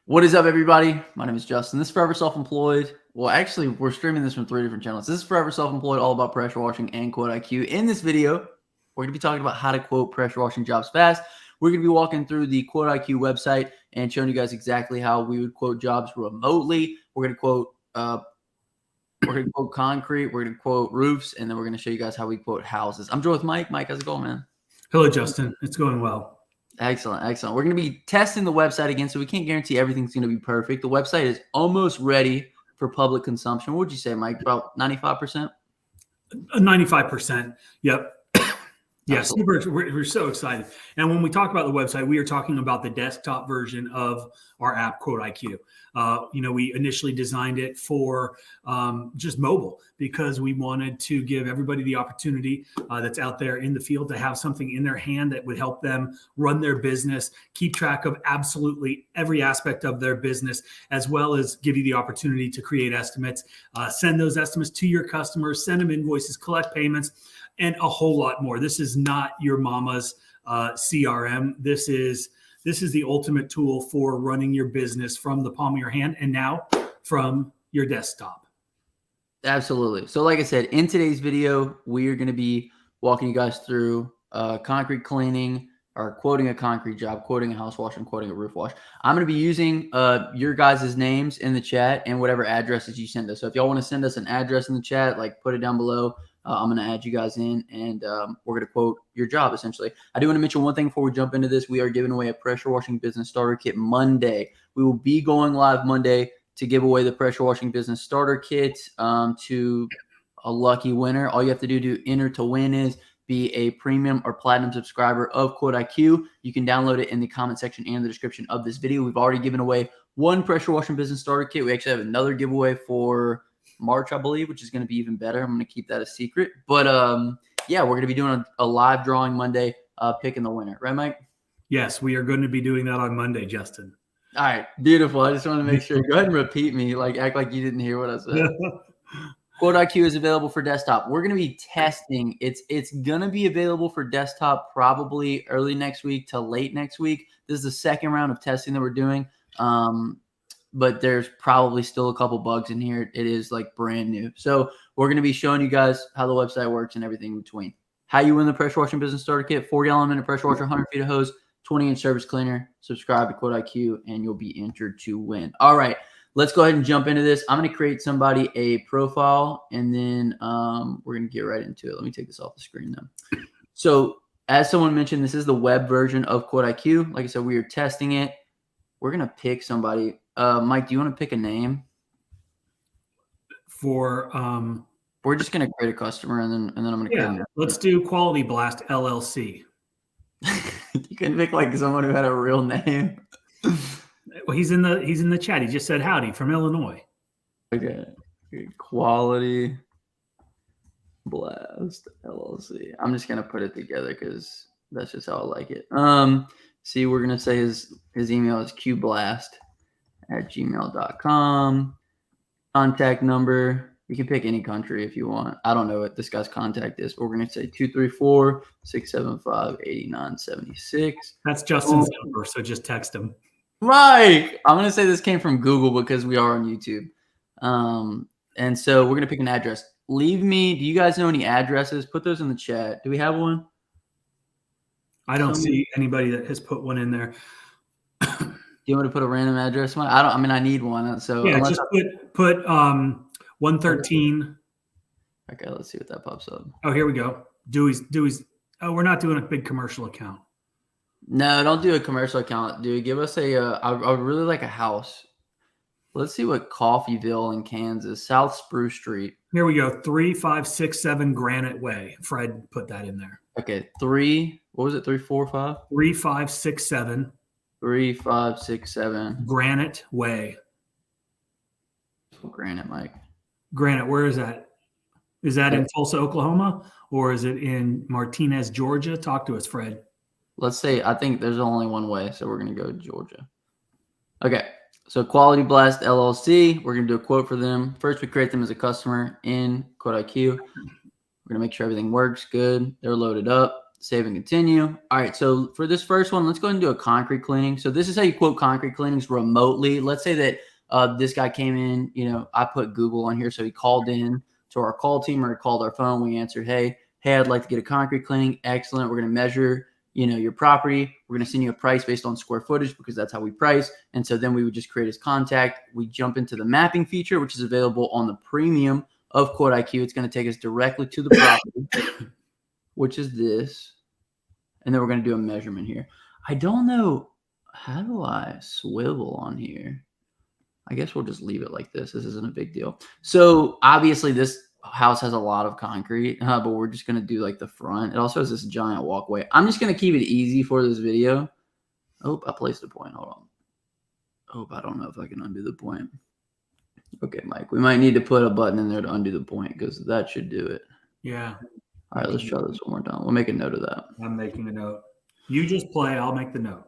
What is up, everybody? My name is Justin. This is Forever Self-Employed. Well, actually, we're streaming this from 3 different channels. This is Forever Self-Employed, all about pressure washing and quote IQ. In this video, we're going to be talking about how to quote pressure washing jobs fast. We're going to be walking through the Quote IQ website and showing you guys exactly how we would quote jobs remotely. We're going to quote concrete. We're going to quote roofs, and then we're going to show you guys how we quote houses. I'm joined with Mike. Mike, how's it going, man? Hello, Justin. It's going well. Excellent. We're going to be testing the website again, so we can't guarantee everything's going to be perfect. The website is almost ready for public consumption. What would you say, Mike? About 95%? 95%. Yep. Yes, Absolutely. we're so excited. And when we talk about the website, we are talking about the desktop version of our app, Quote IQ. We initially designed it for just mobile because we wanted to give everybody the opportunity that's out there in the field to have something in their hand that would help them run their business, keep track of absolutely every aspect of their business, as well as give you the opportunity to create estimates, send those estimates to your customers, send them invoices, collect payments, and a whole lot more. This is not your mama's CRM. This is the ultimate tool for running your business from the palm of your hand and now from your desktop. Absolutely. So like I said, in today's video, we are going to be walking you guys through concrete cleaning, or quoting a concrete job, quoting a house wash, and quoting a roof wash. I'm going to be using your guys' names in the chat and whatever addresses you send us. So if y'all want to send us an address in the chat, like put it down below. I'm going to add you guys in, and we're going to quote your job, essentially. I do want to mention one thing before we jump into this. We are giving away a pressure washing business starter kit Monday. We will be going live Monday to give away the pressure washing business starter kit to a lucky winner. All you have to do to enter to win is be a premium or platinum subscriber of Quote IQ. You can download it in the comment section and the description of this video. We've already given away one pressure washing business starter kit. We actually have another giveaway for March, I believe, which is going to be even better. I'm going to keep that a secret. But yeah, we're going to be doing a live drawing Monday, picking the winner. Right, Mike? Yes, we are going to be doing that on Monday, Justin. All right, beautiful. I just want to make sure. Go ahead and repeat me, like act like you didn't hear what I said. Quote IQ is available for desktop. We're going to be testing. It's going to be available for desktop probably early next week to late next week. This is the second round of testing that we're doing. But there's probably still a couple bugs in here. It is like brand new. So we're going to be showing you guys how the website works and everything in between. How you win the pressure washing business starter kit: 4-gallon minute pressure washer, 100 feet of hose, 20-inch service cleaner. Subscribe to Quote IQ and you'll be entered to win. All right, let's go ahead and jump into this. I'm going to create somebody a profile, and then we're going to get right into it. Let me take this off the screen though. So as someone mentioned, this is the web version of Quote IQ. Like I said, we are testing it. We're going to pick somebody. Mike, do you want to pick a name? For we're just going to create a customer, and then I'm going to create. Let's do Quality Blast LLC. You can pick like someone who had a real name. Well, he's in the chat. He just said howdy from Illinois. Okay. Quality Blast LLC. I'm just going to put it together because that's just how I like it. See, we're going to say his email is qblast@gmail.com. Contact number. You can pick any country if you want. I don't know what this guy's contact is, but we're going to say 234-675-8976. That's Justin's number, so just text him. Mike, I'm going to say this came from Google because we are on YouTube. And so we're going to pick an address. Do you guys know any addresses? Put those in the chat. Do we have one? I don't see anybody that has put one in there. Do you want me to put a random address? I need one. So yeah, just put 113. Okay, let's see what that pops up. Oh, here we go. Dewey's. Oh, we're not doing a big commercial account. No, don't do a commercial account, dude. Give us I would really like a house. Let's see what Coffeyville in Kansas, South Spruce Street. Here we go. 3567 Granite Way. Fred put that in there. Okay, what was it? 345? 3567. 3567 Granite Way. Granite, Mike. Granite, where is that? Is that in Tulsa, Oklahoma, or is it in Martinez, Georgia? Talk to us, Fred. Let's say, I think there's only one way, so we're going to go Georgia. Okay, so Quality Blast LLC, we're going to do a quote for them. First, we create them as a customer in Quote IQ. We're going to make sure everything works good. They're loaded up. Save and continue. All right, so for this first one, let's go ahead and do a concrete cleaning. So this is how you quote concrete cleanings remotely. Let's say that this guy came in, I put Google on here, so he called in to our call team or he called our phone. We answered, hey, I'd like to get a concrete cleaning. Excellent. We're going to measure, your property. We're going to send you a price based on square footage because that's how we price. And so then we would just create his contact. We jump into the mapping feature, which is available on the premium of Quote IQ. It's going to take us directly to the property, which is this. And then we're going to do a measurement here. I don't know. How do I swivel on here? I guess we'll just leave it like this. This isn't a big deal. So obviously this house has a lot of concrete, but we're just going to do like the front. It also has this giant walkway. I'm just going to keep it easy for this video. Oh, I placed a point. Hold on. Oh, I don't know if I can undo the point. Okay, Mike, we might need to put a button in there to undo the point because that should do it. Yeah. All right, let's try this one more time. We'll make a note of that. I'm making a note. You just play. I'll make the note.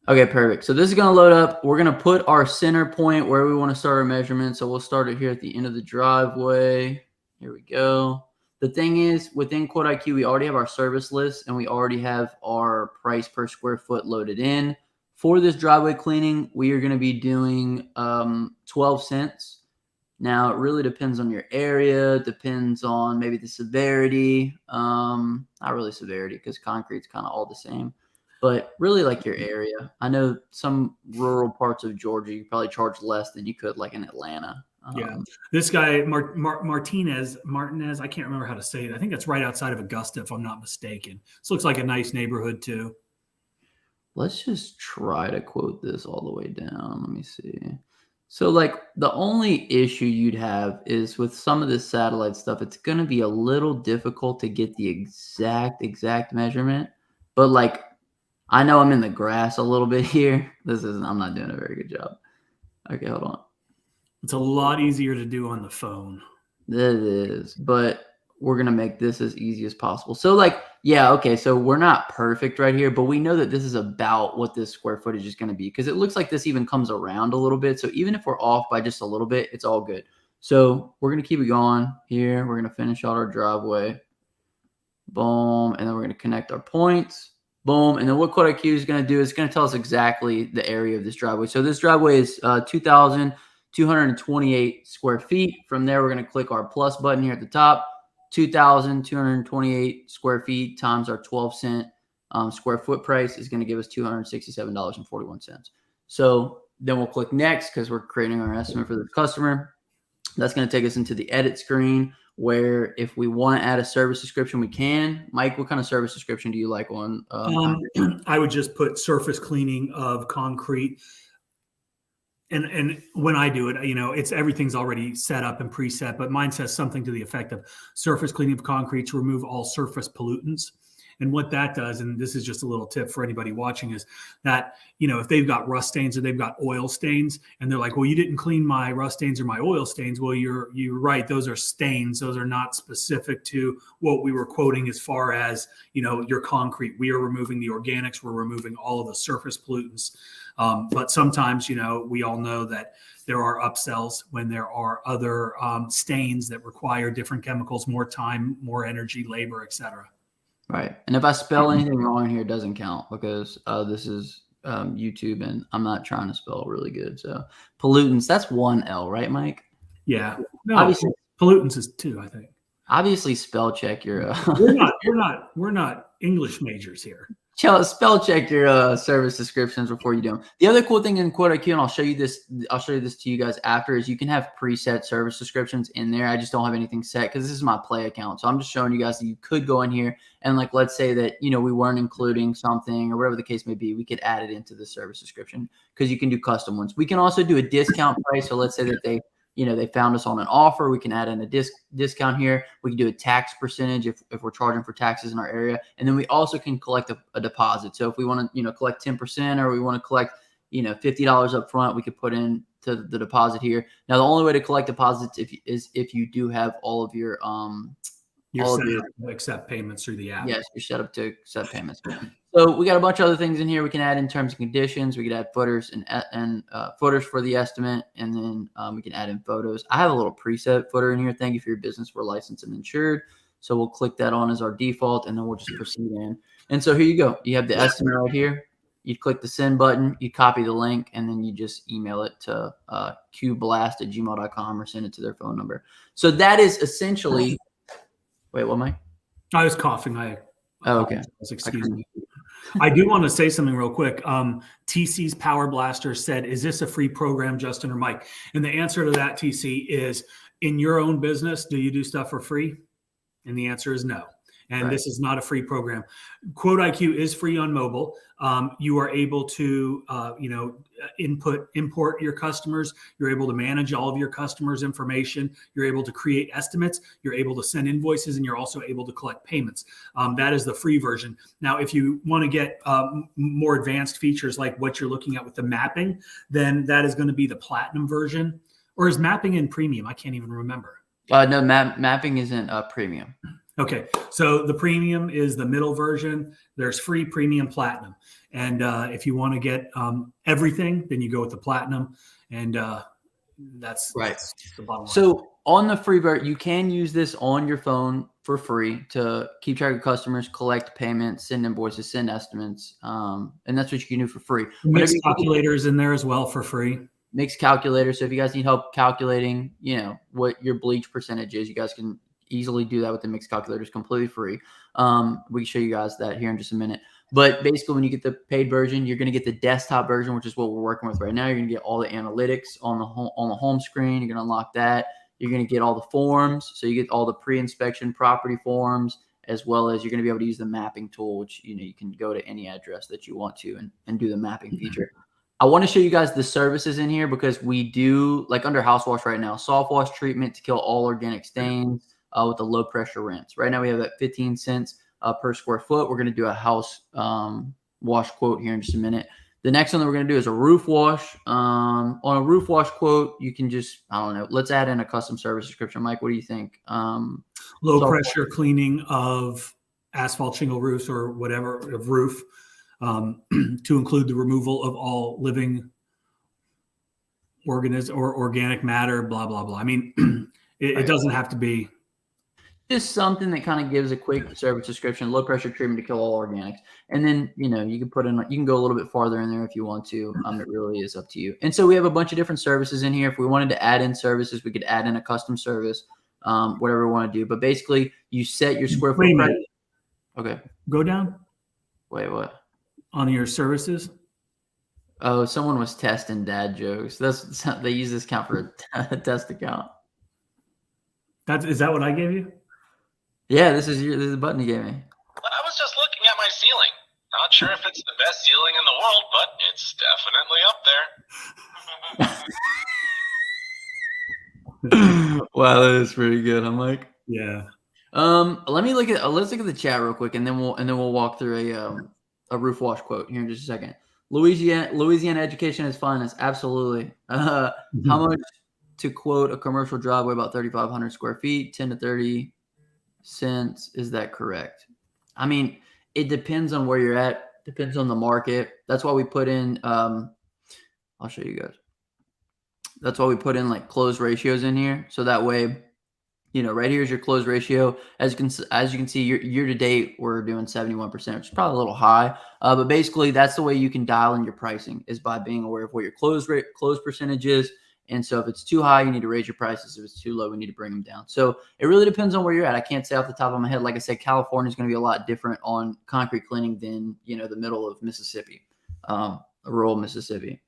Okay, perfect. So this is going to load up. We're going to put our center point where we want to start our measurement. So we'll start it here at the end of the driveway. Here we go. The thing is, within Quote IQ, we already have our service list and we already have our price per square foot loaded in. For this driveway cleaning, we are going to be doing 12 cents. Now, it really depends on your area, depends on maybe the severity. Not really severity because concrete's kind of all the same, but really like your area. I know some rural parts of Georgia, you probably charge less than you could like in Atlanta. Yeah. This guy, Martinez, I can't remember how to say it. I think that's right outside of Augusta, if I'm not mistaken. This looks like a nice neighborhood too. Let's just try to quote this all the way down. Let me see. So like the only issue you'd have is with some of this satellite stuff, it's going to be a little difficult to get the exact measurement. But like, I know I'm in the grass a little bit here. I'm not doing a very good job. Okay, hold on. It's a lot easier to do on the phone. It is, but we're going to make this as easy as possible. So like, yeah, okay, so we're not perfect right here, but we know that this is about what this square footage is going to be because it looks like this even comes around a little bit. So even if we're off by just a little bit, it's all good. So we're going to keep it going here. We're going to finish out our driveway. Boom. And then we're going to connect our points. Boom. And then what Quote IQ is going to do is going to tell us exactly the area of this driveway. So this driveway is 2,228 square feet. From there, we're going to click our plus button here at the top. 2,228 square feet times our 12-cent square foot price is going to give us $267.41. So then we'll click next because we're creating our estimate for this customer. That's going to take us into the edit screen where if we want to add a service description, we can. Mike, what kind of service description do you like on? I would just put surface cleaning of concrete. And when I do it, it's everything's already set up and preset, but mine says something to the effect of surface cleaning of concrete to remove all surface pollutants. And what that does, and this is just a little tip for anybody watching, is that, if they've got rust stains or they've got oil stains and they're like, well, you didn't clean my rust stains or my oil stains. Well, you're right. Those are stains. Those are not specific to what we were quoting as far as, your concrete. We are removing the organics. We're removing all of the surface pollutants. But sometimes, we all know that there are upsells when there are other stains that require different chemicals, more time, more energy, labor, etc. Right. And if I spell anything wrong here, it doesn't count because this is YouTube and I'm not trying to spell really good. So pollutants, that's one L, right, Mike? Yeah. No, obviously, pollutants is two, I think. Obviously, spell check your. We're not English majors here. Spell check your service descriptions before you do them. The other cool thing in Quote IQ, and I'll show you this to you guys after, is you can have preset service descriptions in there. I just don't have anything set because this is my play account. So I'm just showing you guys that you could go in here and like, let's say that, we weren't including something or whatever the case may be, we could add it into the service description because you can do custom ones. We can also do a discount price. So let's say that they found us on an offer. We can add in a discount here. We can do a tax percentage if we're charging for taxes in our area. And then we also can collect a deposit. So if we want to, collect 10% or we want to collect, $50 up front, we could put in to the deposit here. Now, the only way to collect deposits is if you do have all of your You're set up to accept payments through the app. Yes, you're set up to accept payments. So we got a bunch of other things in here we can add in terms and conditions. We could add footers and footers for the estimate, and then we can add in photos. I have a little preset footer in here. Thank you for your business. We're licensed and insured. So we'll click that on as our default, and then we'll just proceed in. And so here you go. You have the estimate right here. You click the send button, you copy the link, and then you just email it to qblast@gmail.com or send it to their phone number. So that is essentially. Wait, what, Mike? I was coughing. Oh, okay. Excuse me. I do want to say something real quick. TC's Power Blaster said, "Is this a free program, Justin or Mike?" And the answer to that, TC, is in your own business, do you do stuff for free? And the answer is no. And Right. This is not a free program. Quote IQ is free on mobile. You are able to, import your customers. You're able to manage all of your customers' information. You're able to create estimates. You're able to send invoices, and you're also able to collect payments. That is the free version. Now, if you want to get more advanced features like what you're looking at with the mapping, then that is going to be the platinum version. Or is mapping in premium? I can't even remember. No, mapping isn't premium. Okay, so the premium is the middle version. There's free, premium, platinum. And if you want to get everything, then you go with the platinum. And that's the bottom line. So on the free version, you can use this on your phone for free to keep track of customers, collect payments, send invoices, send estimates. And that's what you can do for free. Mix calculators in there as well for free. Mix calculator. So if you guys need help calculating, what your bleach percentage is, you guys can easily do that with the mix calculator. It's completely free. We can show you guys that here in just a minute. But basically, when you get the paid version, you're going to get the desktop version, which is what we're working with right now. You're going to get all the analytics on the home screen. You're going to unlock that. You're going to get all the forms. So you get all the pre-inspection property forms, as well as you're going to be able to use the mapping tool, which you can go to any address that you want to and do the mapping feature. I want to show you guys the services in here because we do, like under house wash right now, soft wash treatment to kill all organic stains with a low pressure rinse. Right now we have at 15 cents per square foot. We're going to do a house wash quote here in just a minute. The next one that we're going to do is a roof wash. On a roof wash quote, you can just, I don't know, let's add in a custom service description. Mike, what do you think? Low pressure cleaning of asphalt shingle roofs or whatever of roof. To include the removal of all living organisms or organic matter, blah, blah, blah. I mean, it doesn't have to be. Just something that kind of gives a quick service description, low pressure treatment to kill all organics. And then, you can put in, you can go a little bit farther in there if you want to. It really is up to you. And so we have a bunch of different services in here. If we wanted to add in services, we could add in a custom service, whatever we want to do. But basically, you set your square foot price. Okay. Go down. Wait, what? On your services? Oh, someone was testing dad jokes. They use this account for a test account. Is that what I gave you? Yeah, this is the button you gave me. I was just looking at my ceiling. Not sure if it's the best ceiling in the world, but it's definitely up there. Wow, that is pretty good. I'm like, yeah. Let's look at the chat real quick, and then we'll walk through a roof wash quote here in just a second. Louisiana education is finest. Absolutely. How much to quote a commercial driveway? About 3,500 square feet, 10 to 30 cents. Is that correct? I mean, it depends on where you're at. Depends on the market. That's why we put in. I'll show you guys. That's why we put in like close ratios in here, so that way. Right here is your close ratio. As you can see, year to date, we're doing 71%, which is probably a little high. But basically, that's the way you can dial in your pricing is by being aware of what your close percentage is. And so if it's too high, you need to raise your prices. If it's too low, we need to bring them down. So it really depends on where you're at. I can't say off the top of my head. Like I said, California is going to be a lot different on concrete cleaning than, the middle of Mississippi, rural Mississippi.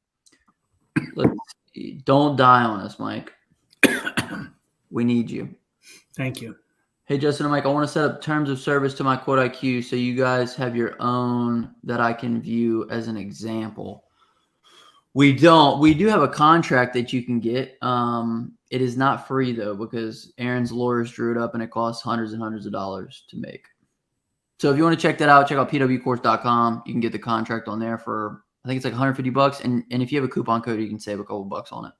Let's see. Don't die on us, Mike. We need you. Thank you. Hey, Justin and Mike, I want to set up terms of service to my quote IQ so you guys have your own that I can view as an example. We don't. We do have a contract that you can get. It is not free, though, because Aaron's lawyers drew it up, and it costs hundreds and hundreds of dollars to make. So if you want to check that out, check out pwcourse.com. You can get the contract on there for, I think it's like $150. And if you have a coupon code, you can save a couple bucks on it.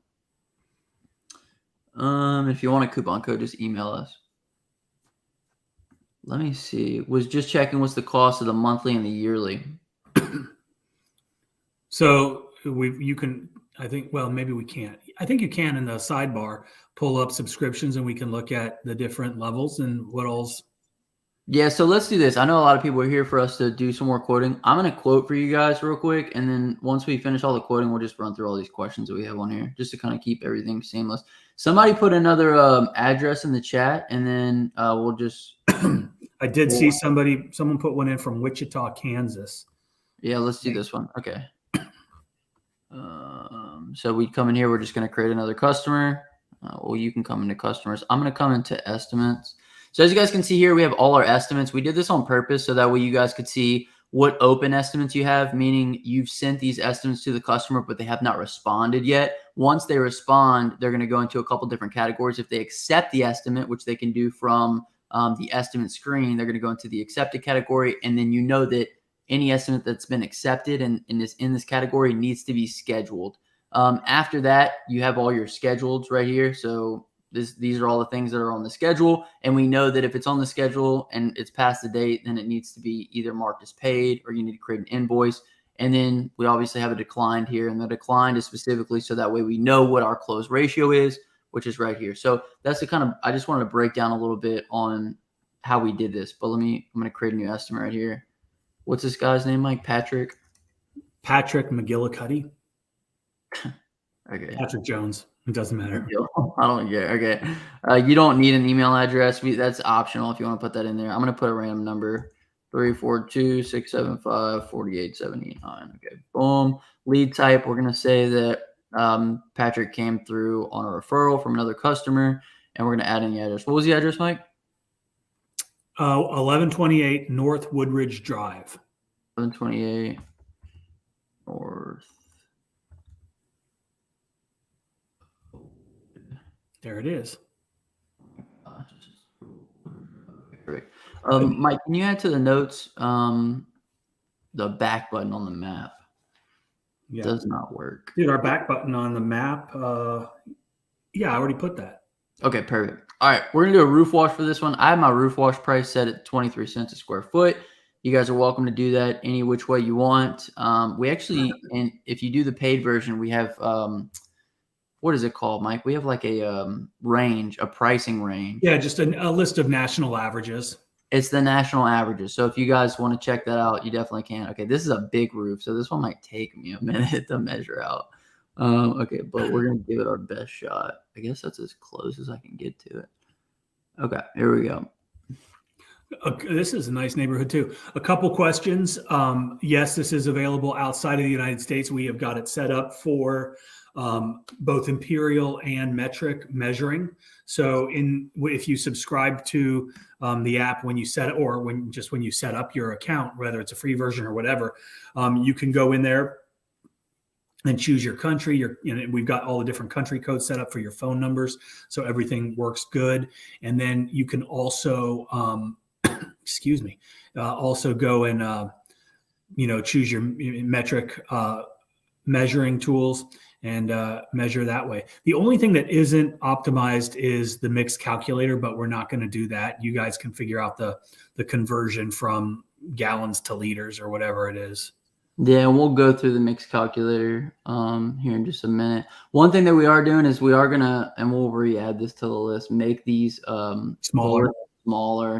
If you want a coupon code, just email us. Let me see. Was just checking what's the cost of the monthly and the yearly. So you can, I think, well, maybe we can't. I think you can in the sidebar pull up subscriptions and we can look at the different levels and what all's. Yeah, so let's do this. I know a lot of people are here for us to do some more quoting. I'm going to quote for you guys real quick, and then once we finish all the quoting, we'll just run through all these questions that we have on here, just to kind of keep everything seamless. Somebody put another address in the chat, and then we'll just. I did see someone put one in from Wichita, Kansas. Yeah, let's do this one. Okay. So we come in here. We're just going to create another customer. Well, you can come into customers. I'm going to come into estimates. So as you guys can see here, we have all our estimates. We did this on purpose so that way you guys could see what open estimates you have, meaning you've sent these estimates to the customer, but they have not responded yet. Once they respond, they're going to go into a couple different categories. If they accept the estimate, which they can do from the estimate screen, they're going to go into the accepted category. And then you know that any estimate that's been accepted and in this category needs to be scheduled. After that, you have all your scheduled right here. So these are all the things that are on the schedule. And we know that if it's on the schedule and it's past the date, then it needs to be either marked as paid or you need to create an invoice. And then we obviously have a declined here. And the declined is specifically so that way we know what our close ratio is, which is right here. So that's the kind of, I just wanted to break down a little bit on how we did this. But I'm going to create a new estimate right here. What's this guy's name, Mike? Patrick McGillicuddy. Okay. Patrick Jones. It doesn't matter. I don't care. Okay. You don't need an email address. That's optional if you want to put that in there. I'm going to put a random number, 342-675-4879. Okay. Boom. Lead type. We're going to say that Patrick came through on a referral from another customer, and we're going to add in the address. What was the address, Mike? 1128 North Woodridge Drive. 1128 North. There it is. Great. Mike, can you add to the notes the back button on the map? Yeah. Does not work. Dude, our back button on the map. Yeah, I already put that. Okay, perfect. All right, we're going to do a roof wash for this one. I have my roof wash price set at 23 cents a square foot. You guys are welcome to do that any which way you want. We actually, and if you do the paid version, we have what is it called, Mike? We have like a range, a pricing range. Yeah, just a list of national averages. It's the national averages. So if you guys want to check that out, you definitely can. Okay, this is a big roof, so this one might take me a minute to measure out. Okay, but we're going to give it our best shot. I guess that's as close as I can get to it. Okay, here we go. This is a nice neighborhood too. A couple questions. Yes, this is available outside of the United States. We have got it set up for both imperial and metric measuring. So if you subscribe to the app when you set it, or when you set up your account, whether it's a free version or whatever, you can go in there and choose your country. We've got all the different country codes set up for your phone numbers, so everything works good. And then you can also, also go and choose your metric measuring tools and measure that way. The only thing that isn't optimized is the mix calculator, but we're not going to do that. You guys can figure out the conversion from gallons to liters or whatever it is. Yeah, we'll go through the mix calculator here in just a minute. One thing that we are doing is we are going to, and we'll re-add this to the list, make these smaller.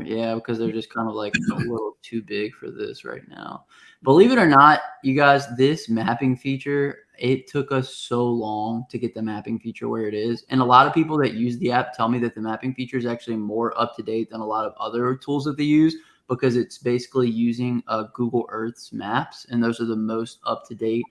Yeah, because they're just kind of like a little too big for this right now. Believe it or not, you guys, this mapping feature, it took us so long to get the mapping feature where it is. And a lot of people that use the app tell me that the mapping feature is actually more up to date than a lot of other tools that they use, because it's basically using Google Earth's maps, and those are the most up-to-date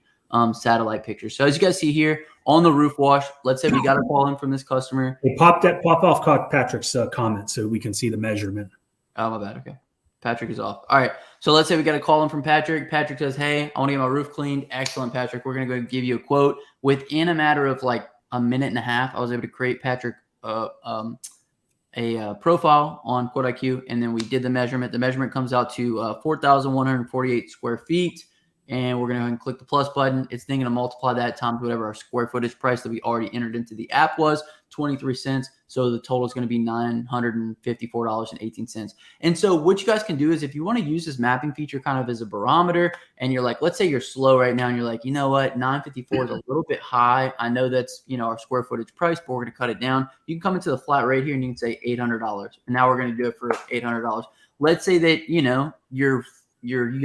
satellite pictures. So as you guys see here on the roof wash, let's say we got a call in from this customer. Hey, pop off Patrick's comment so we can see the measurement. Oh, my bad. Okay. Patrick is off. All right. So let's say we got a call in from Patrick. Patrick says, hey, I want to get my roof cleaned. Excellent, Patrick. We're going to go give you a quote. Within a matter of like a minute and a half, I was able to create Patrick a profile on Quote IQ, and then we did the measurement. The measurement comes out to 4,148 square feet, and we're going to go ahead and click the plus button. It's then going to multiply that times whatever our square footage price that we already entered into the app was, 23 cents. So the total is going to be $954.18. And so what you guys can do is, if you want to use this mapping feature kind of as a barometer, and you're like, let's say you're slow right now and you're like, you know what, 954 is a little bit high. I know that's, our square footage price, but we're going to cut it down. You can come into the flat rate here and you can say $800. And now we're going to do it for $800. let's say that, you know, you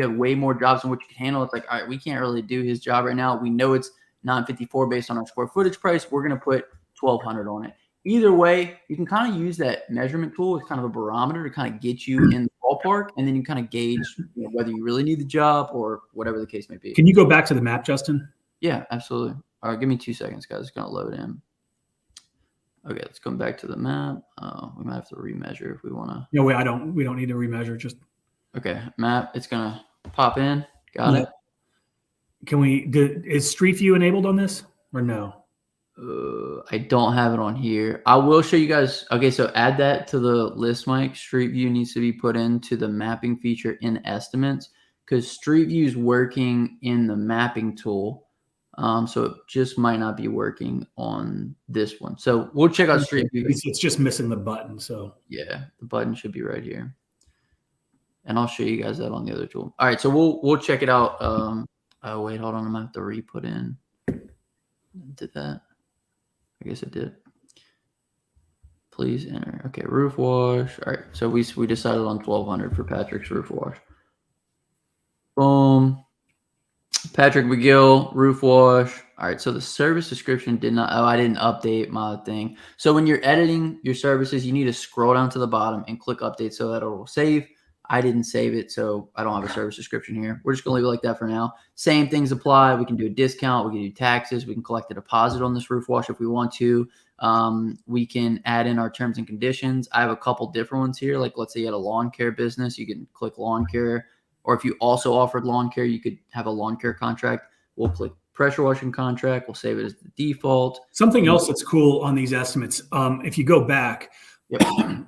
have way more jobs than what you can handle. It's like, all right, we can't really do his job right now. We know it's 954 based on our square footage price. We're going to put 1,200 on it. Either way, you can kind of use that measurement tool as kind of a barometer to kind of get you in the ballpark, and then you kind of gauge, you know, whether you really need the job or whatever the case may be. Can you go back to the map, Justin? Yeah, absolutely. All right, give me 2 seconds, guys. It's going to load in. Okay, let's come back to the map. We might have to remeasure if we want to. No, wait, we don't need to remeasure. Just okay, map. It's going to pop in. Got it. Can is Street View enabled on this or no? I don't have it on here. I will show you guys. Okay, so add that to the list, Mike. Street View needs to be put into the mapping feature in estimates because Street View is working in the mapping tool. So it just might not be working on this one. So we'll check out Street View. It's just missing the button. So yeah, the button should be right here. And I'll show you guys that on the other tool. All right, so we'll check it out. Oh wait, hold on. I'm gonna have to re-put in. Did that? I guess it did. Please enter. Okay, roof wash. All right, so we decided on 1,200 for Patrick's roof wash. Boom. Patrick McGill, roof wash. All right, so the service description did not. Oh, I didn't update my thing. So when you're editing your services, you need to scroll down to the bottom and click update so that it will save. I didn't save it, so I don't have a service description here. We're just going to leave it like that for now. Same things apply. We can do a discount. We can do taxes. We can collect a deposit on this roof wash if we want to. We can add in our terms and conditions. I have a couple different ones here. Like let's say you had a lawn care business. You can click lawn care. Or if you also offered lawn care, you could have a lawn care contract. We'll click pressure washing contract. We'll save it as the default. Something else that's cool on these estimates, if you go back,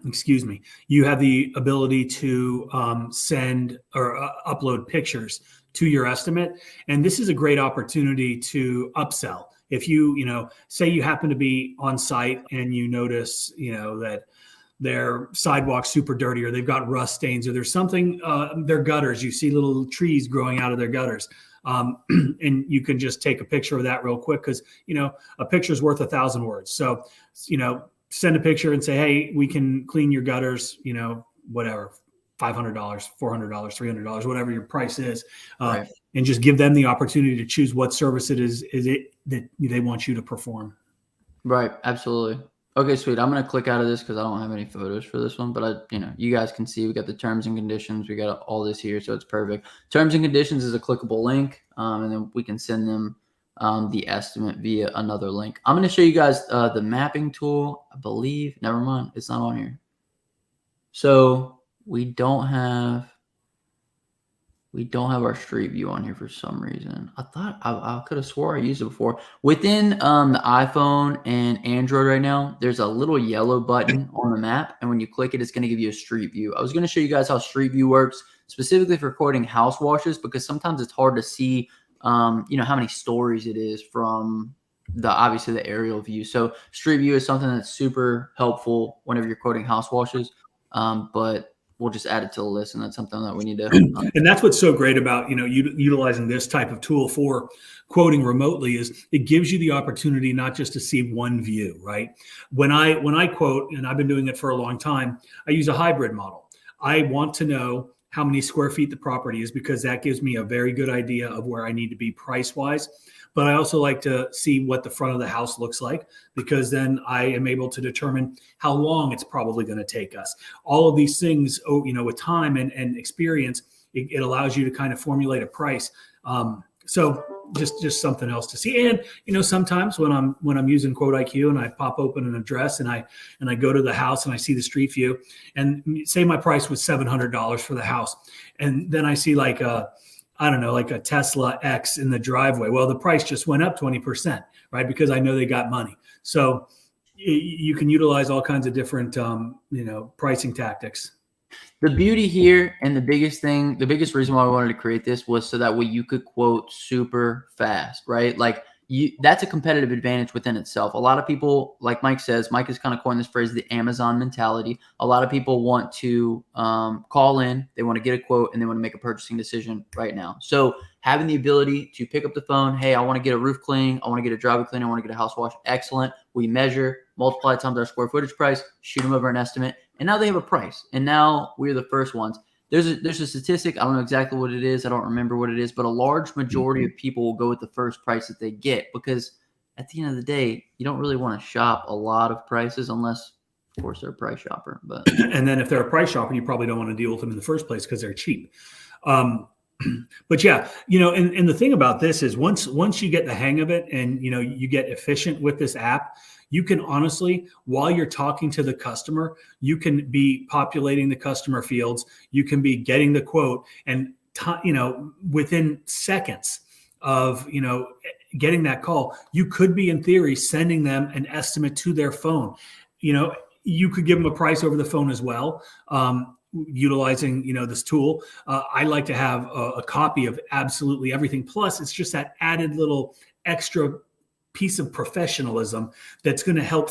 excuse me, you have the ability to send or upload pictures to your estimate. And this is a great opportunity to upsell. If you say you happen to be on site and you notice, that their sidewalk's super dirty or they've got rust stains or there's something, their gutters, you see little trees growing out of their gutters. And you can just take a picture of that real quick because, a picture's worth 1,000 words. So, send a picture and say, hey, we can clean your gutters, whatever, $500, $400, $300, whatever your price is. Right. And just give them the opportunity to choose what service it is that they want you to perform. Right. Absolutely. Okay, sweet. I'm going to click out of this because I don't have any photos for this one, but you guys can see we got the terms and conditions. We got all this here, so it's perfect. Terms and conditions is a clickable link, and then we can send them the estimate via another link. I'm going to show you guys the mapping tool. I believe, never mind, it's not on here. So we don't have our Street View on here for some reason. I thought I could have swore I used it before. Within the iPhone and Android right now, there's a little yellow button on the map, and when you click it, it's going to give you a Street View. I was going to show you guys how Street View works, specifically for quoting house washes, because sometimes it's hard to see how many stories it is from obviously the aerial view. So Street View is something that's super helpful whenever you're quoting house washes. But we'll just add it to the list, and that's something that we need to. And that's what's so great about utilizing this type of tool for quoting remotely is it gives you the opportunity not just to see one view, right? When I quote, and I've been doing it for a long time, I use a hybrid model. I want to know how many square feet the property is because that gives me a very good idea of where I need to be price-wise. But I also like to see what the front of the house looks like because then I am able to determine how long it's probably going to take us. All of these things, with time and experience, it allows you to kind of formulate a price. So just something else to see. And sometimes when I'm using Quote IQ and I pop open an address and I go to the house and I see the street view and say my price was $700 for the house, and then I see like a Tesla X in the driveway. Well, the price just went up 20%, right? Because I know they got money. So you can utilize all kinds of different, pricing tactics. The beauty here and the biggest reason why I wanted to create this was so that way you could quote super fast, right? Like that's a competitive advantage within itself. A lot of people, like Mike says, Mike has kind of coined this phrase, the Amazon mentality. A lot of people want to call in, they want to get a quote, and they want to make a purchasing decision right now. So having the ability to pick up the phone, hey, I want to get a roof cleaning, I want to get a driveway cleaning, I want to get a house wash, excellent. We measure, multiply times our square footage price, shoot them over an estimate. and now they have a price, and now we're the first ones. There's a statistic. I don't know exactly what it is. I don't remember what it is, but a large majority of people will go with the first price that they get, because at the end of the day, you don't really want to shop a lot of prices unless, of course, they're a price shopper. But and then if they're a price shopper, you probably don't want to deal with them in the first place because they're cheap. But yeah, and the thing about this is once you get the hang of it and, you get efficient with this app, you can honestly, while you're talking to the customer, you can be populating the customer fields. You can be getting the quote, and within seconds of getting that call, you could be in theory sending them an estimate to their phone. You could give them a price over the phone as well. Utilizing this tool. I like to have a copy of absolutely everything. Plus, it's just that added little extra piece of professionalism that's going to help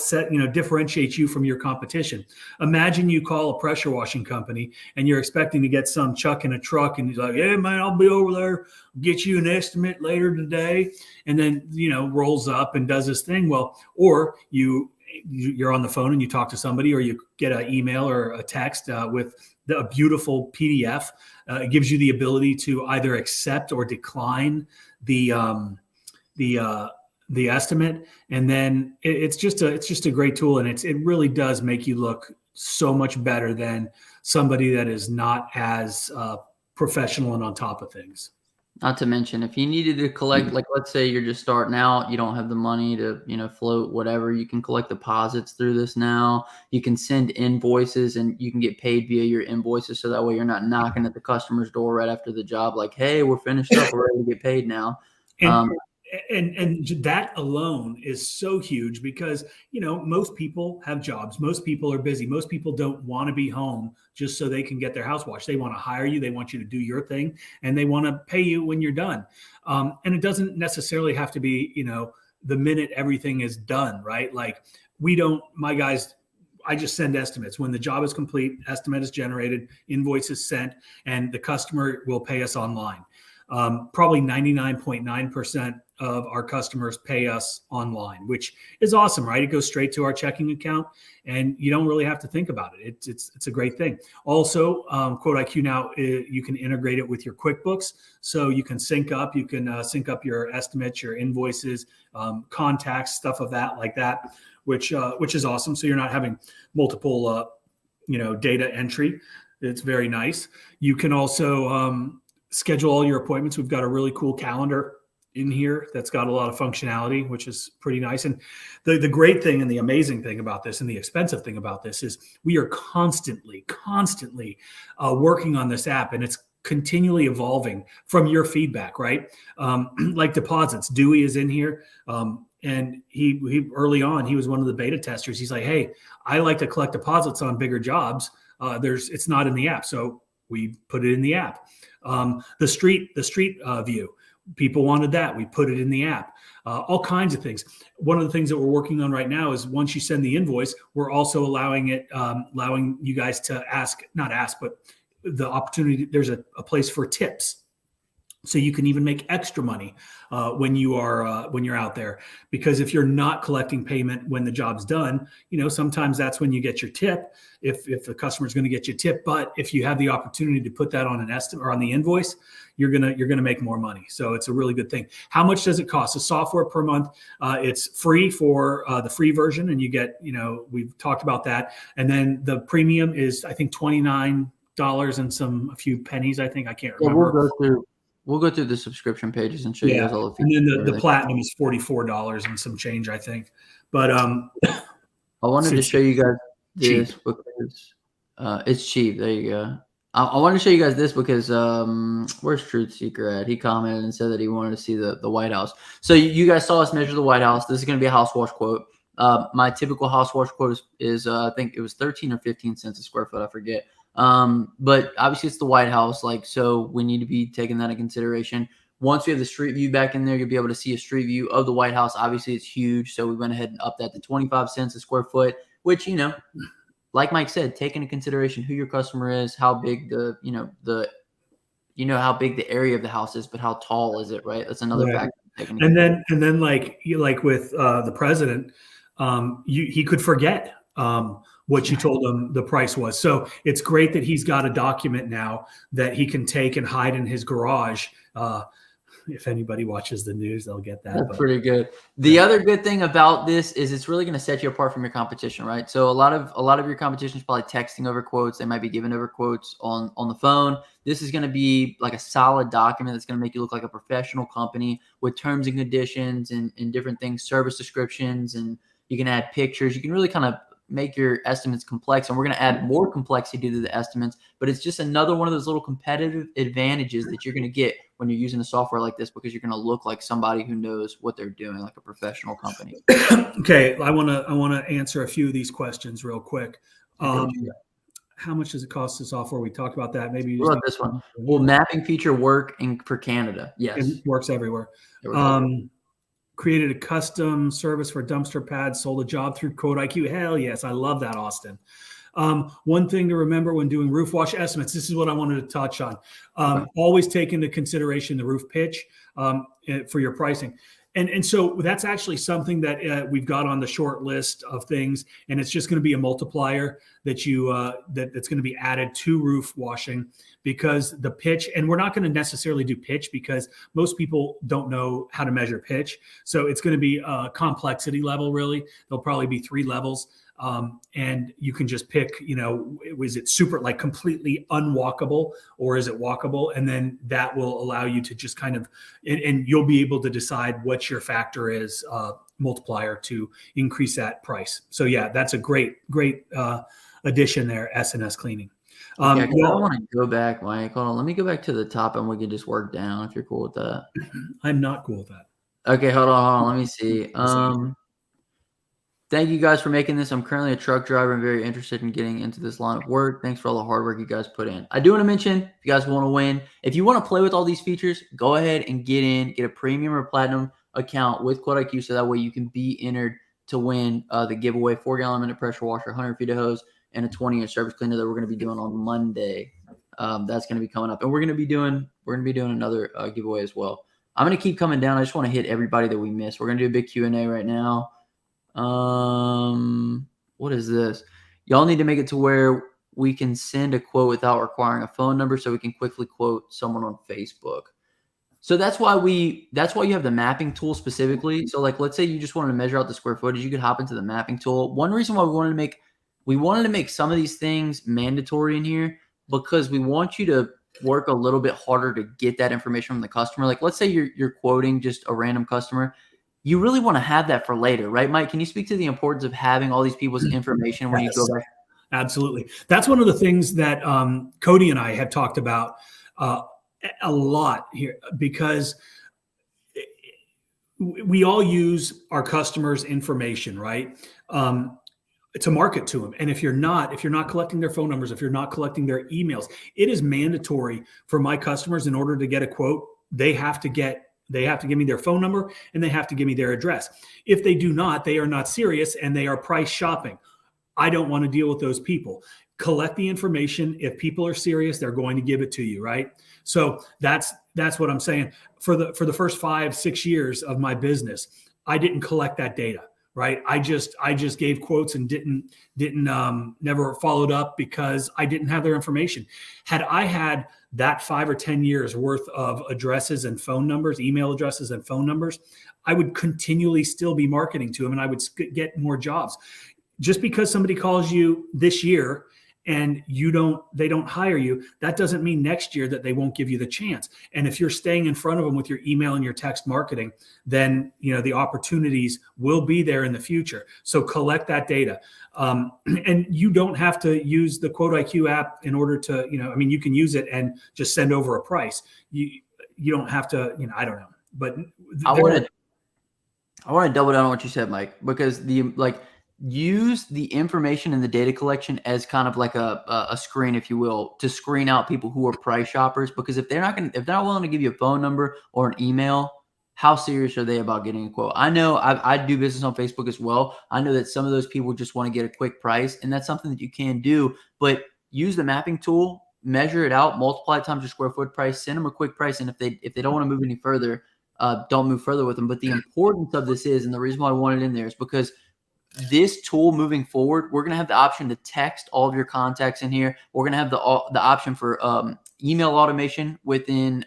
differentiate you from your competition. Imagine you call a pressure washing company and you're expecting to get some Chuck in a truck, and he's like, "Hey man, I'll be over there, get you an estimate later today," and then rolls up and does his thing. Well, or you're on the phone and you talk to somebody, or you get an email or a text with a beautiful PDF. It gives you the ability to either accept or decline the estimate, and then it's just a great tool, and it really does make you look so much better than somebody that is not as professional and on top of things. Not to mention, if you needed to collect, like let's say you're just starting out, you don't have the money to, float whatever, you can collect deposits through this now. You can send invoices and you can get paid via your invoices. So that way you're not knocking at the customer's door right after the job, like, "Hey, we're finished up, we're ready to get paid now." And that alone is so huge because, most people have jobs. Most people are busy. Most people don't want to be home just so they can get their house washed. They want to hire you. They want you to do your thing, and they want to pay you when you're done. And it doesn't necessarily have to be, the minute everything is done, right? Like my guys, I just send estimates. When the job is complete, estimate is generated, invoice is sent, and the customer will pay us online. Probably 99.9% of our customers pay us online, which is awesome, right? It goes straight to our checking account, and you don't really have to think about it. It's a great thing. Also, Quote IQ now, you can integrate it with your QuickBooks, so you can sync up. You can sync up your estimates, your invoices, contacts, stuff of that like that, which is awesome. So you're not having multiple, data entry. It's very nice. You can also schedule all your appointments. We've got a really cool calendar in here that's got a lot of functionality, which is pretty nice. And the great thing and the amazing thing about this and the expensive thing about this is we are constantly working on this app, and it's continually evolving from your feedback, right? Like deposits, Dewey is in here. And he early on, he was one of the beta testers. He's like, "Hey, I like to collect deposits on bigger jobs. It's not in the app." So we put it in the app. The street view, people wanted that. We put it in the app. All kinds of things. One of the things that we're working on right now is once you send the invoice, we're also allowing you guys to but the opportunity. There's a place for tips. So you can even make extra money when you're out there, because if you're not collecting payment when the job's done, sometimes that's when you get your tip. If the customer is going to get you a tip, but if you have the opportunity to put that on an estimate or on the invoice, you're gonna make more money. So it's a really good thing. How much does it cost? The software per month, it's free for the free version, and you get we've talked about that, and then the premium is I think $29 and a few pennies. I think I can't remember. We'll go through the subscription pages and show you guys all the features. And then the platinum is $44 and some change, I think. But I wanted to show you guys this because it's cheap. There you go. I wanted to show you guys this because where's Truth Seeker at? He commented and said that he wanted to see the White House. So you guys saw us measure the White House. This is going to be a house wash quote. My typical house wash quote is I think it was 13 or 15 cents a square foot. I forget. But obviously it's the White House, so we need to be taking that into consideration. Once we have the street view back in there, you'll be able to see a street view of the White House. Obviously it's huge, so we went ahead and upped that to 25 cents a square foot, which, like Mike said, take into consideration who your customer is, how big how big the area of the house is, but how tall is it, right? That's another factor. And then like with the president, he could forget what you told him the price was. So it's great that he's got a document now that he can take and hide in his garage. If anybody watches the news, they'll get that. That's pretty good. The other good thing about this is it's really going to set you apart from your competition, right? So a lot of your competition is probably texting over quotes. They might be giving over quotes on the phone. This is going to be like a solid document that's going to make you look like a professional company with terms and conditions and different things, service descriptions, and you can add pictures. You can really kind of make your estimates complex, and we're going to add more complexity to the estimates, but it's just another one of those little competitive advantages that you're going to get when you're using a software like this, because you're going to look like somebody who knows what they're doing, like a professional company. Okay, I want to answer a few of these questions real quick. How much does it cost the software? We talked about that. Maybe what about this one? Will mapping feature work for Canada? Yes, it works everywhere. Created a custom service for dumpster pads, sold a job through Quote IQ. Hell yes, I love that, Austin. One thing to remember when doing roof wash estimates, this is what I wanted to touch on. Always take into consideration the roof pitch for your pricing. And so that's actually something that we've got on the short list of things, and it's just going to be a multiplier that that's going to be added to roof washing, because the pitch, and we're not going to necessarily do pitch because most people don't know how to measure pitch. So it's going to be a complexity level, really. There'll probably be 3 levels. And you can just pick, is it super, like completely unwalkable, or is it walkable? And then that will allow you to just kind of, and you'll be able to decide what your factor is, multiplier to increase that price. So yeah, that's a great addition there, SNS cleaning. I want to go back, Mike. Hold on. Let me go back to the top and we can just work down if you're cool with that. I'm not cool with that. Okay, hold on. Let me see. Thank you guys for making this. I'm currently a truck driver and very interested in getting into this line of work. Thanks for all the hard work you guys put in. I do want to mention, if you guys want to win, if you want to play with all these features, go ahead and get a premium or platinum account with Quote IQ, so that way you can be entered to win the giveaway 4-gallon minute pressure washer, 100 feet of hose, and a 20-inch service cleaner that we're going to be doing on Monday. That's going to be coming up, and we're going to be doing another giveaway as well. I'm going to keep coming down. I just want to hit everybody that we missed. We're going to do a big Q&A right now. What is this? Y'all need to make it to where we can send a quote without requiring a phone number, so we can quickly quote someone on Facebook. So that's why you have the mapping tool specifically. So like, let's say you just wanted to measure out the square footage, you could hop into the mapping tool. One reason why we wanted to make some of these things mandatory in here, because we want you to work a little bit harder to get that information from the customer. Like, let's say you're quoting just a random customer. You really want to have that for later, right, Mike? Can you speak to the importance of having all these people's information when you go back? Absolutely. That's one of the things that Cody and I have talked about a lot here, because we all use our customers' information, right, to market to them. And if you're not collecting their phone numbers, if you're not collecting their emails, it is mandatory for my customers, in order to get a quote, they have to give me their phone number and they have to give me their address. If they do not, they are not serious and they are price shopping. I don't want to deal with those people. Collect the information. If people are serious, they're going to give it to you, right? So that's what I'm saying. For the first 5-6 years of my business, I didn't collect that data, right? I just gave quotes and didn't never followed up, because I didn't have their information. Had I had that 5 or 10 years worth of addresses and phone numbers, email addresses and phone numbers, I would continually still be marketing to them, and I would get more jobs. Just because somebody calls you this year and they don't hire you, that doesn't mean next year that they won't give you the chance. And if you're staying in front of them with your email and your text marketing, then the opportunities will be there in the future. So collect that data. And you don't have to use the Quote IQ app in order to, you can use it and just send over a price. You don't have to, I don't know, but I want to double down on what you said, Mike, because use the information in the data collection as kind of like a screen, if you will, to screen out people who are price shoppers. Because if they're not willing to give you a phone number or an email, how serious are they about getting a quote? I know I do business on Facebook as well. I know that some of those people just want to get a quick price, and that's something that you can do. But use the mapping tool, measure it out, multiply it times your square foot price, send them a quick price, and if they don't want to move any further, don't move further with them. But the importance of this is, and the reason why I want it in there, is because this tool moving forward, we're going to have the option to text all of your contacts in here. We're going to have the option for email automation within,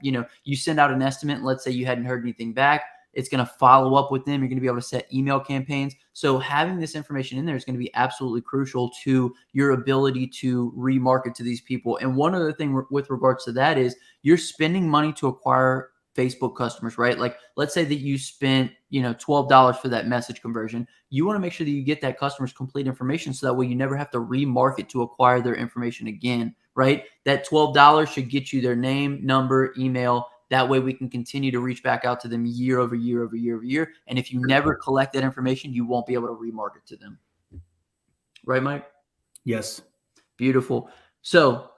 you send out an estimate. Let's say you hadn't heard anything back. It's going to follow up with them. You're going to be able to set email campaigns. So having this information in there is going to be absolutely crucial to your ability to remarket to these people. And one other thing with regards to that is you're spending money to acquire Facebook customers, right? Like, let's say that you spent, $12 for that message conversion. You want to make sure that you get that customer's complete information so that way you never have to remarket to acquire their information again, right? That $12 should get you their name, number, email. That way we can continue to reach back out to them year over year over year over year. And if you never collect that information, you won't be able to remarket to them. Right, Mike? Yes. Beautiful. So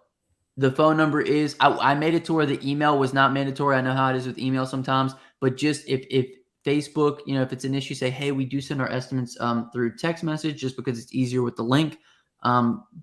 the phone number is, I made it to where the email was not mandatory. I know how it is with email sometimes, but just if Facebook, if it's an issue, say, hey, we do send our estimates through text message just because it's easier with the link.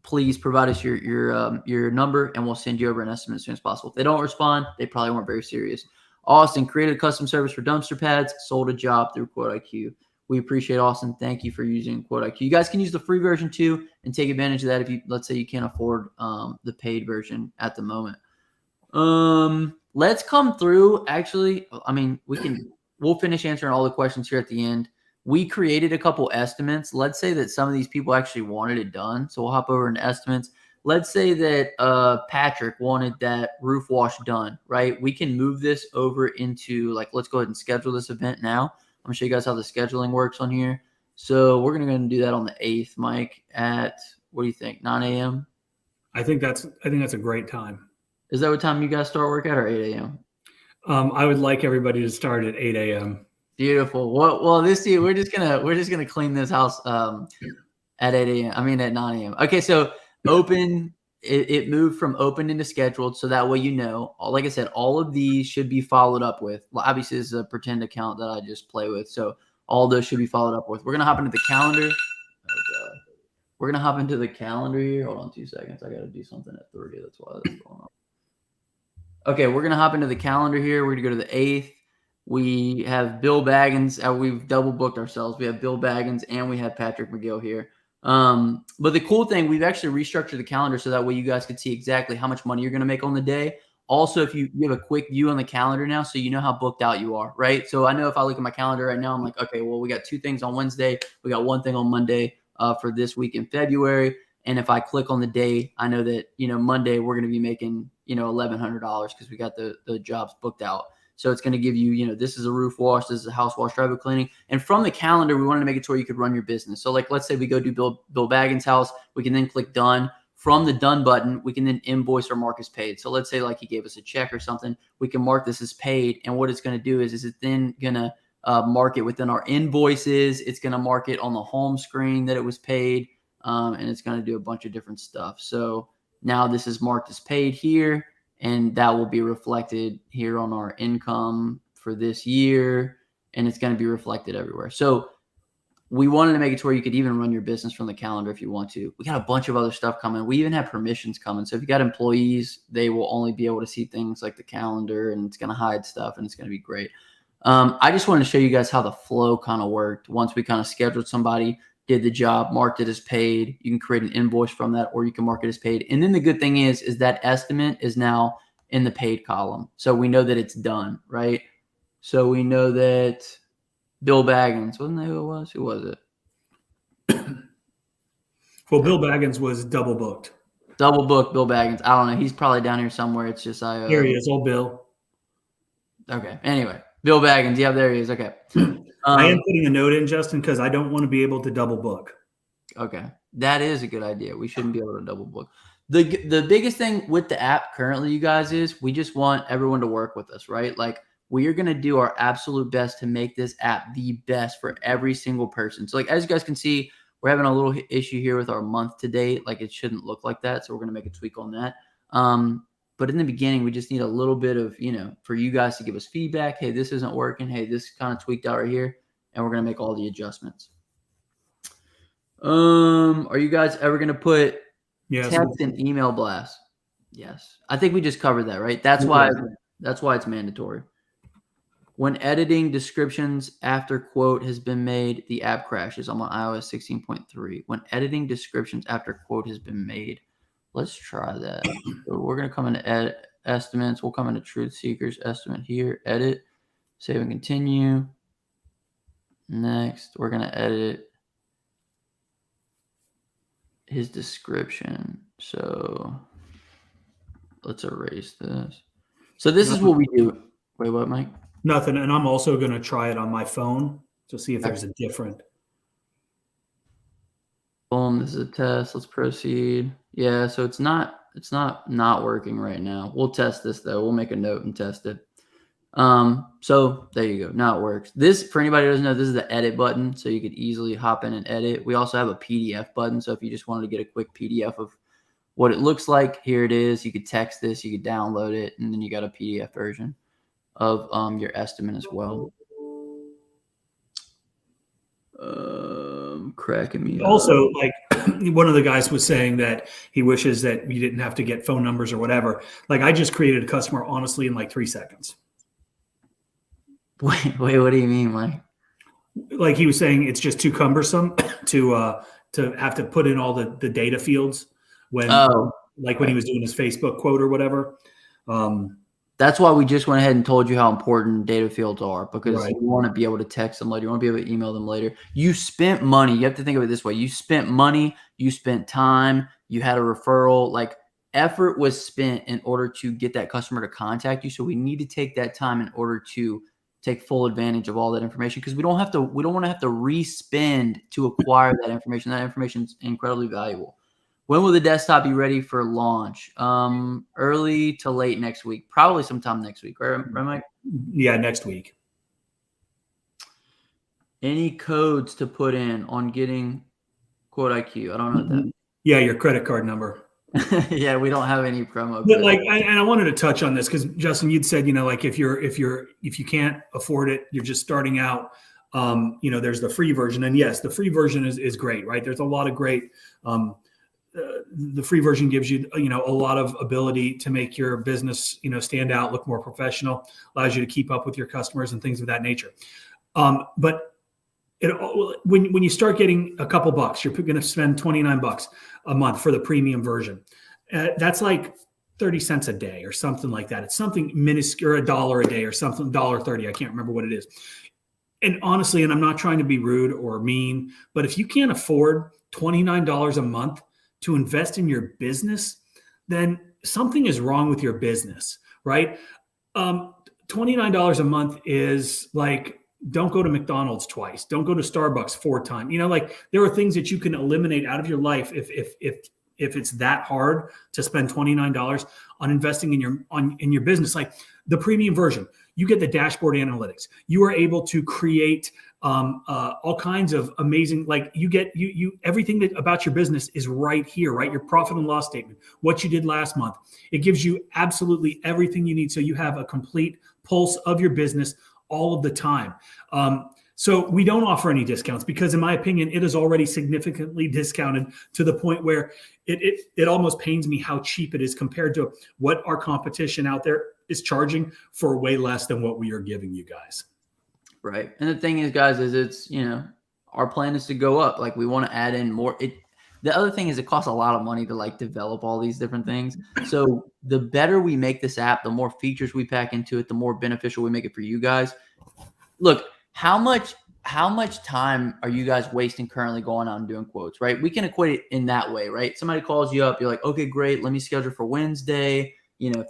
Please provide us your number and we'll send you over an estimate as soon as possible. If they don't respond, they probably weren't very serious. Austin created a custom service for dumpster pads, sold a job through Quote IQ. We appreciate Austin. Thank you for using Quote IQ. You guys can use the free version too and take advantage of that if you, let's say you can't afford the paid version at the moment. Let's come through. Actually, we'll finish answering all the questions here at the end. We created a couple estimates. Let's say that some of these people actually wanted it done. So we'll hop over into estimates. Let's say that Patrick wanted that roof wash done, right? We can move this over into let's go ahead and schedule this event now. I'm gonna show you guys how the scheduling works on here. So we're gonna go and do that on the 8th, Mike, at, what do you think, 9 a.m.? I think that's a great time. Is that what time you guys start work at, or 8 a.m.? I would like everybody to start at 8 a.m. Beautiful. Well, this year we're just gonna clean this house at 8 a.m. At 9 a.m. Okay, so open. It moved from open into scheduled, so that way like I said, all of these should be followed up with. Well, obviously, this is a pretend account that I just play with, so all those should be followed up with. We're gonna hop into the calendar. Oh God. We're gonna hop into the calendar here. Hold on 2 seconds. I gotta do something at 30. That's why that's going on. Okay, we're gonna hop into the calendar here. We're gonna go to the 8th. We have Bill Baggins. We've double booked ourselves. We have Bill Baggins and we have Patrick McGill here. But the cool thing, we've actually restructured the calendar so that way you guys can see exactly how much money you're going to make on the day. Also, if you have a quick view on the calendar now, so you know how booked out you are, right? So I know if I look at my calendar right now, I'm like, okay, well, we got 2 things on Wednesday. We got 1 thing on Monday for this week in February. And if I click on the day, I know that, Monday we're going to be making, $1,100 because we got the jobs booked out. So it's going to give you, this is a roof wash, this is a house wash, driveway cleaning. And from the calendar, we wanted to make it to where you could run your business. So let's say we go do Bill Baggins' house. We can then click done. From the done button, we can then invoice or mark as paid. So let's say he gave us a check or something. We can mark this as paid. And what it's going to do is it's then going to mark it within our invoices. It's going to mark it on the home screen that it was paid. And it's going to do a bunch of different stuff. So now this is marked as paid here. And that will be reflected here on our income for this year. And it's going to be reflected everywhere. So we wanted to make it to where you could even run your business from the calendar if you want to. We got a bunch of other stuff coming. We even have permissions coming. So if you got employees, they will only be able to see things like the calendar, and it's going to hide stuff, and it's going to be great. I just wanted to show you guys how the flow kind of worked. Once we kind of scheduled somebody, did the job, marked it as paid. You can create an invoice from that, or you can mark it as paid. And then the good thing is that estimate is now in the paid column. So we know that it's done, right? So we know that Bill Baggins, wasn't that who it was? Who was it? Well, Bill Baggins was double booked. Double booked Bill Baggins. I don't know. He's probably down here somewhere. It's just Here he is, old Bill. Okay. Anyway, Bill Baggins. Yeah, there he is. Okay. I am putting a note in, Justin, because I don't want to be able to double book. Okay. That is a good idea. We shouldn't be able to double book. The biggest thing with the app currently, you guys, is we just want everyone to work with us, right? We are going to do our absolute best to make this app the best for every single person. So as you guys can see, we're having a little issue here with our month to date. It shouldn't look like that. So we're going to make a tweak on that. But in the beginning, we just need a little bit of, for you guys to give us feedback. Hey, this isn't working. Hey, this kind of tweaked out right here. And we're going to make all the adjustments. Are you guys ever going to put text and email blast? Yes. I think we just covered that, right? That's why it's mandatory. When editing descriptions after quote has been made, the app crashes. I'm on iOS 16.3. When editing descriptions after quote has been made, let's try that. So we're going to come into edit estimates. We'll come into truth seekers estimate here, edit, save and continue. Next, we're going to edit his description. So let's erase this. So this is what we do. Wait, what, Mike? Nothing. And I'm also going to try it on my phone to see if there's a different. Boom, this is a test. Let's proceed. Yeah, so it's not working right now. We'll test this though. We'll make a note and test it. So there you go. Now it works. This, for anybody who doesn't know, this is the edit button. So you could easily hop in and edit. We also have a PDF button. So if you just wanted to get a quick PDF of what it looks like, here it is. You could text this, you could download it, and then you got a PDF version of your estimate as well. Cracking me also up. Like one of the guys was saying that he wishes that you didn't have to get phone numbers or whatever. Like I just created a customer honestly in like 3 seconds. Wait, what do you mean, Mike? Like he was saying it's just too cumbersome to have to put in all the data fields when when he was doing his Facebook quote or whatever. That's why we just went ahead and told you how important data fields are, because you want to be able to text them later. You want to be able to email them later. You spent money. You have to think of it this way. You spent money. You spent time. You had a referral. Like effort was spent in order to get that customer to contact you. So we need to take that time in order to take full advantage of all that information, because we don't want to have to re-spend to acquire that information. That information is incredibly valuable. When will the desktop be ready for launch? Early to late next week. Probably sometime next week, right, Mike? Yeah, next week. Any codes to put in on getting Quote IQ? I don't know that. Yeah, your credit card number. Yeah, we don't have any promo codes. But like, and I wanted to touch on this because Justin, you'd said, like if you can't afford it, you're just starting out. There's the free version, and yes, the free version is great, right? There's a lot of great. The free version gives you, a lot of ability to make your business, stand out, look more professional, allows you to keep up with your customers and things of that nature. But when you start getting a couple bucks, you're going to spend $29 a month for the premium version. That's like 30 cents a day or something like that. It's something minuscule, $1 a day or something, $1.30. I can't remember what it is. And honestly, and I'm not trying to be rude or mean, but if you can't afford $29 a month to invest in your business, then something is wrong with your business, right? $29 a month is like, don't go to McDonald's twice. Don't go to Starbucks 4 times. There are things that you can eliminate out of your life if it's that hard to spend $29 on investing in your business. Like the premium version, you get the dashboard analytics. You are able to create all kinds of amazing, like you get everything that about your business is right here, right? Your profit and loss statement, what you did last month. It gives you absolutely everything you need. So you have a complete pulse of your business all of the time. So we don't offer any discounts because in my opinion, it is already significantly discounted to the point where it almost pains me how cheap it is compared to what our competition out there is charging for way less than what we are giving you guys. Right. And the thing is, guys, is it's, our plan is to go up. Like we want to add in more. The other thing is it costs a lot of money to like develop all these different things. So the better we make this app, the more features we pack into it, the more beneficial we make it for you guys. Look, how much time are you guys wasting currently going out and doing quotes, right? We can equate it in that way, right? Somebody calls you up, you're like, okay, great. Let me schedule for Wednesday,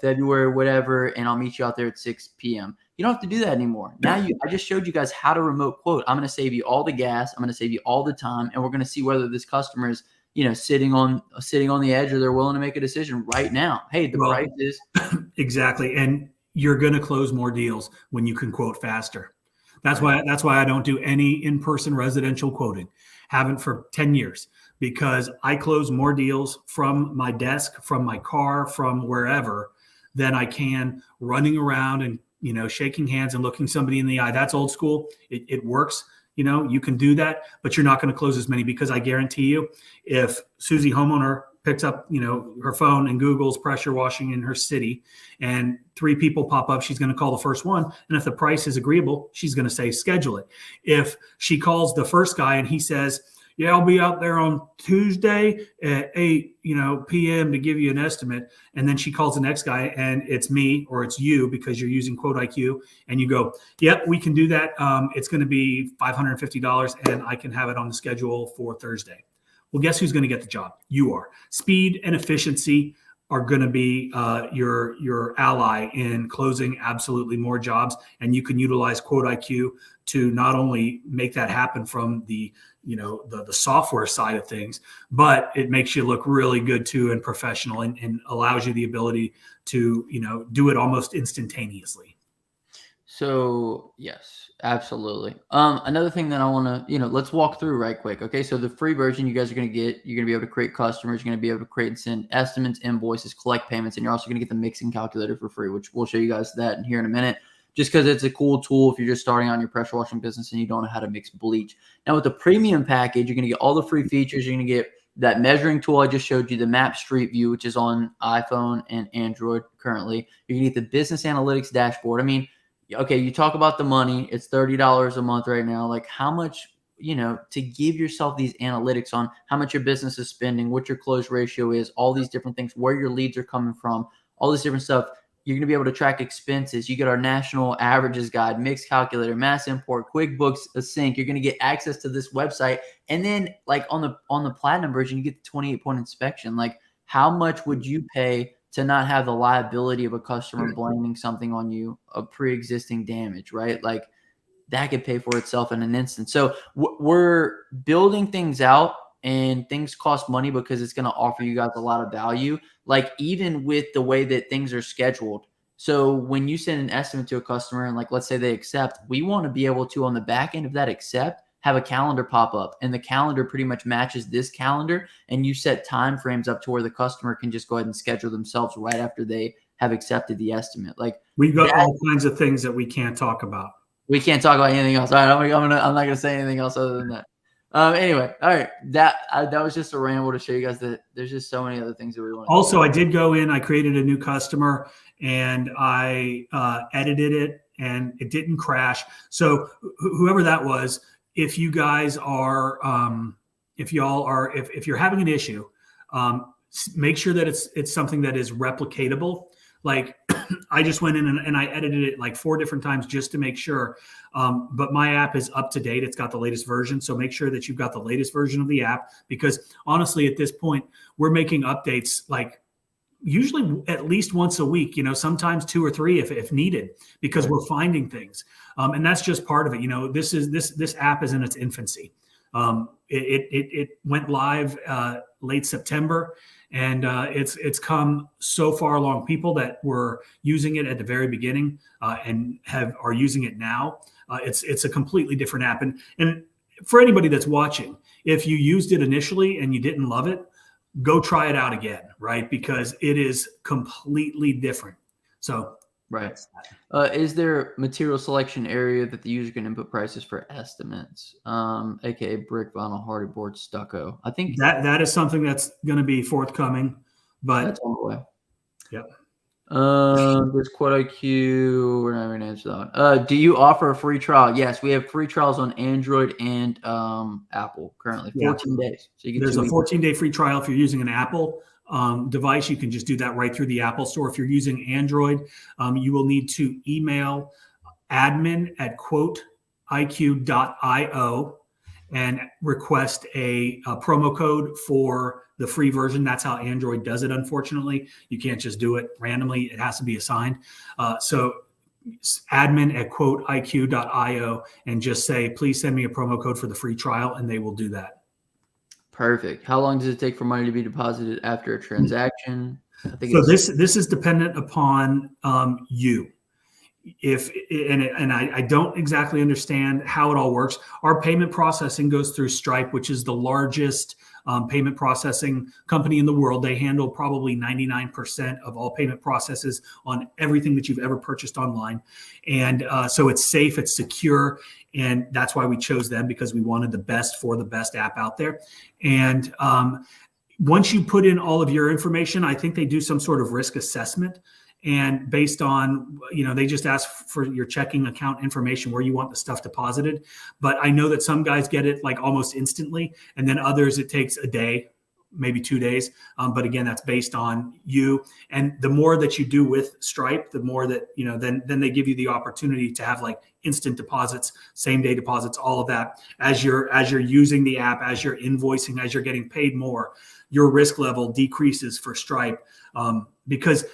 February, whatever. And I'll meet you out there at 6 p.m. You don't have to do that anymore. Now I just showed you guys how to remote quote. I'm going to save you all the gas. I'm going to save you all the time. And we're going to see whether this customer is, sitting on the edge or they're willing to make a decision right now. Hey, the price is. Exactly. And you're going to close more deals when you can quote faster. That's why I don't do any in-person residential quoting. Haven't for 10 years because I close more deals from my desk, from my car, from wherever than I can running around and, shaking hands and looking somebody in the eye. That's old school. It works. You can do that, but you're not going to close as many because I guarantee you if Susie homeowner picks up, her phone and Google's pressure washing in her city, and 3 people pop up, she's going to call the first one. And if the price is agreeable, she's going to say, schedule it. If she calls the first guy and he says, yeah, I'll be out there on Tuesday at 8, p.m. to give you an estimate. And then she calls the next guy and it's me or it's you because you're using Quote IQ, and you go, yep, we can do that. It's going to be $550 and I can have it on the schedule for Thursday. Well, guess who's going to get the job? You are. Speed and efficiency are going to be your ally in closing absolutely more jobs. And you can utilize Quote IQ to not only make that happen from the software side of things, but it makes you look really good too and professional, and allows you the ability to, do it almost instantaneously. So yes, absolutely. Another thing that I want to, let's walk through right quick. Okay. So the free version you guys are going to get, you're going to be able to create customers. You're going to be able to create and send estimates, invoices, collect payments, and you're also going to get the mixing calculator for free, which we'll show you guys that in here in a minute, just because it's a cool tool if you're just starting on your pressure washing business and you don't know how to mix bleach. Now with the premium package, you're going to get all the free features. You're going to get that measuring tool I just showed you, the map street view, which is on iPhone and Android currently. You're going to get the business analytics dashboard. I mean, okay, you talk about the money. It's $30 a month right now. Like how much, to give yourself these analytics on how much your business is spending, what your close ratio is, all these different things, where your leads are coming from, all this different stuff. You're going to be able to track expenses. You get our national averages guide, mix calculator, mass import, QuickBooks Sync. You're going to get access to this website. And then like on the platinum version, you get the 28-point inspection. Like how much would you pay to not have the liability of a customer blaming something on you, a pre-existing damage, right? Like that could pay for itself in an instant. So we're building things out, and things cost money because it's going to offer you guys a lot of value. Like even with the way that things are scheduled. So when you send an estimate to a customer and like, let's say they accept, we want to be able to, on the back end of that accept, have a calendar pop up, and the calendar pretty much matches this calendar. And you set time frames up to where the customer can just go ahead and schedule themselves right after they have accepted the estimate. Like we've got all kinds of things that we can't talk about. We can't talk about anything else. All right. I'm not going to say anything else other than that. Anyway, all right. That was just a ramble to show you guys that there's just so many other things that we want to also, I did go in, I created a new customer, and I edited it, and it didn't crash. So whoever that was, if you guys are, if you're having an issue, make sure that it's something that is replicatable. Like I just went in and I edited it like 4 different times just to make sure. But my app is up to date. It's got the latest version. So make sure that you've got the latest version of the app, because honestly, at this point, we're making updates like usually at least once a week, sometimes 2 or 3 if needed, because we're finding things. And that's just part of it. This app is in its infancy. It went live late September, and it's come so far along. People that were using it at the very beginning and are using it now. It's a completely different app. And for anybody that's watching, if you used it initially and you didn't love it, go try it out again, right? Because it is completely different. So. Right. Is there material selection area that the user can input prices for estimates, aka brick, vinyl, hardy board, stucco? I think that is something that's going to be forthcoming, but that's on the way. Yep. There's Quote IQ. We're not going to answer that one. Do you offer a free trial? Yes, we have free trials on Android and Apple currently. 14 days. So you get there's a 14-day free trial if you're using an Apple device. You can just do that right through the Apple Store. If you're using Android, you will need to email admin@quoteiq.io and request a promo code for the free version. That's how Android does it. Unfortunately, you can't just do it randomly. It has to be assigned. So admin@quoteiq.io and just say, please send me a promo code for the free trial, and they will do that. Perfect. How long does it take for money to be deposited after a transaction? I think so. This is dependent upon you. I don't exactly understand how it all works. Our payment processing goes through Stripe, which is the largest payment processing company in the world. They handle probably 99% of all payment processes on everything that you've ever purchased online. And so it's safe, it's secure. And that's why we chose them, because we wanted the best for the best app out there. And once you put in all of your information, I think they do some sort of risk assessment. And based on, they just ask for your checking account information, where you want the stuff deposited. But I know that some guys get it like almost instantly, and then others it takes a day, maybe 2 days. But again, that's based on you. And the more that you do with Stripe, the more that, then they give you the opportunity to have like instant deposits, same day deposits, all of that. As you're using the app, as you're invoicing, as you're getting paid more, your risk level decreases for Stripe, because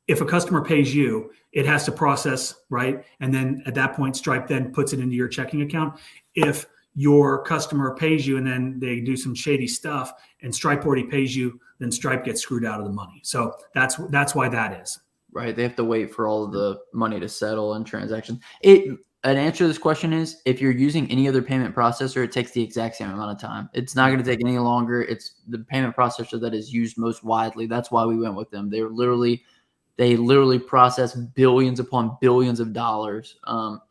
if a customer pays you, it has to process, right? And then at that point, Stripe then puts it into your checking account. If your customer pays you and then they do some shady stuff and Stripe already pays you, then Stripe gets screwed out of the money. So that's why that is. Right. They have to wait for all of the money to settle and transactions. An answer to this question is, if you're using any other payment processor, it takes the exact same amount of time. It's not going to take any longer. It's the payment processor that is used most widely. That's why we went with them. They literally process billions upon billions of dollars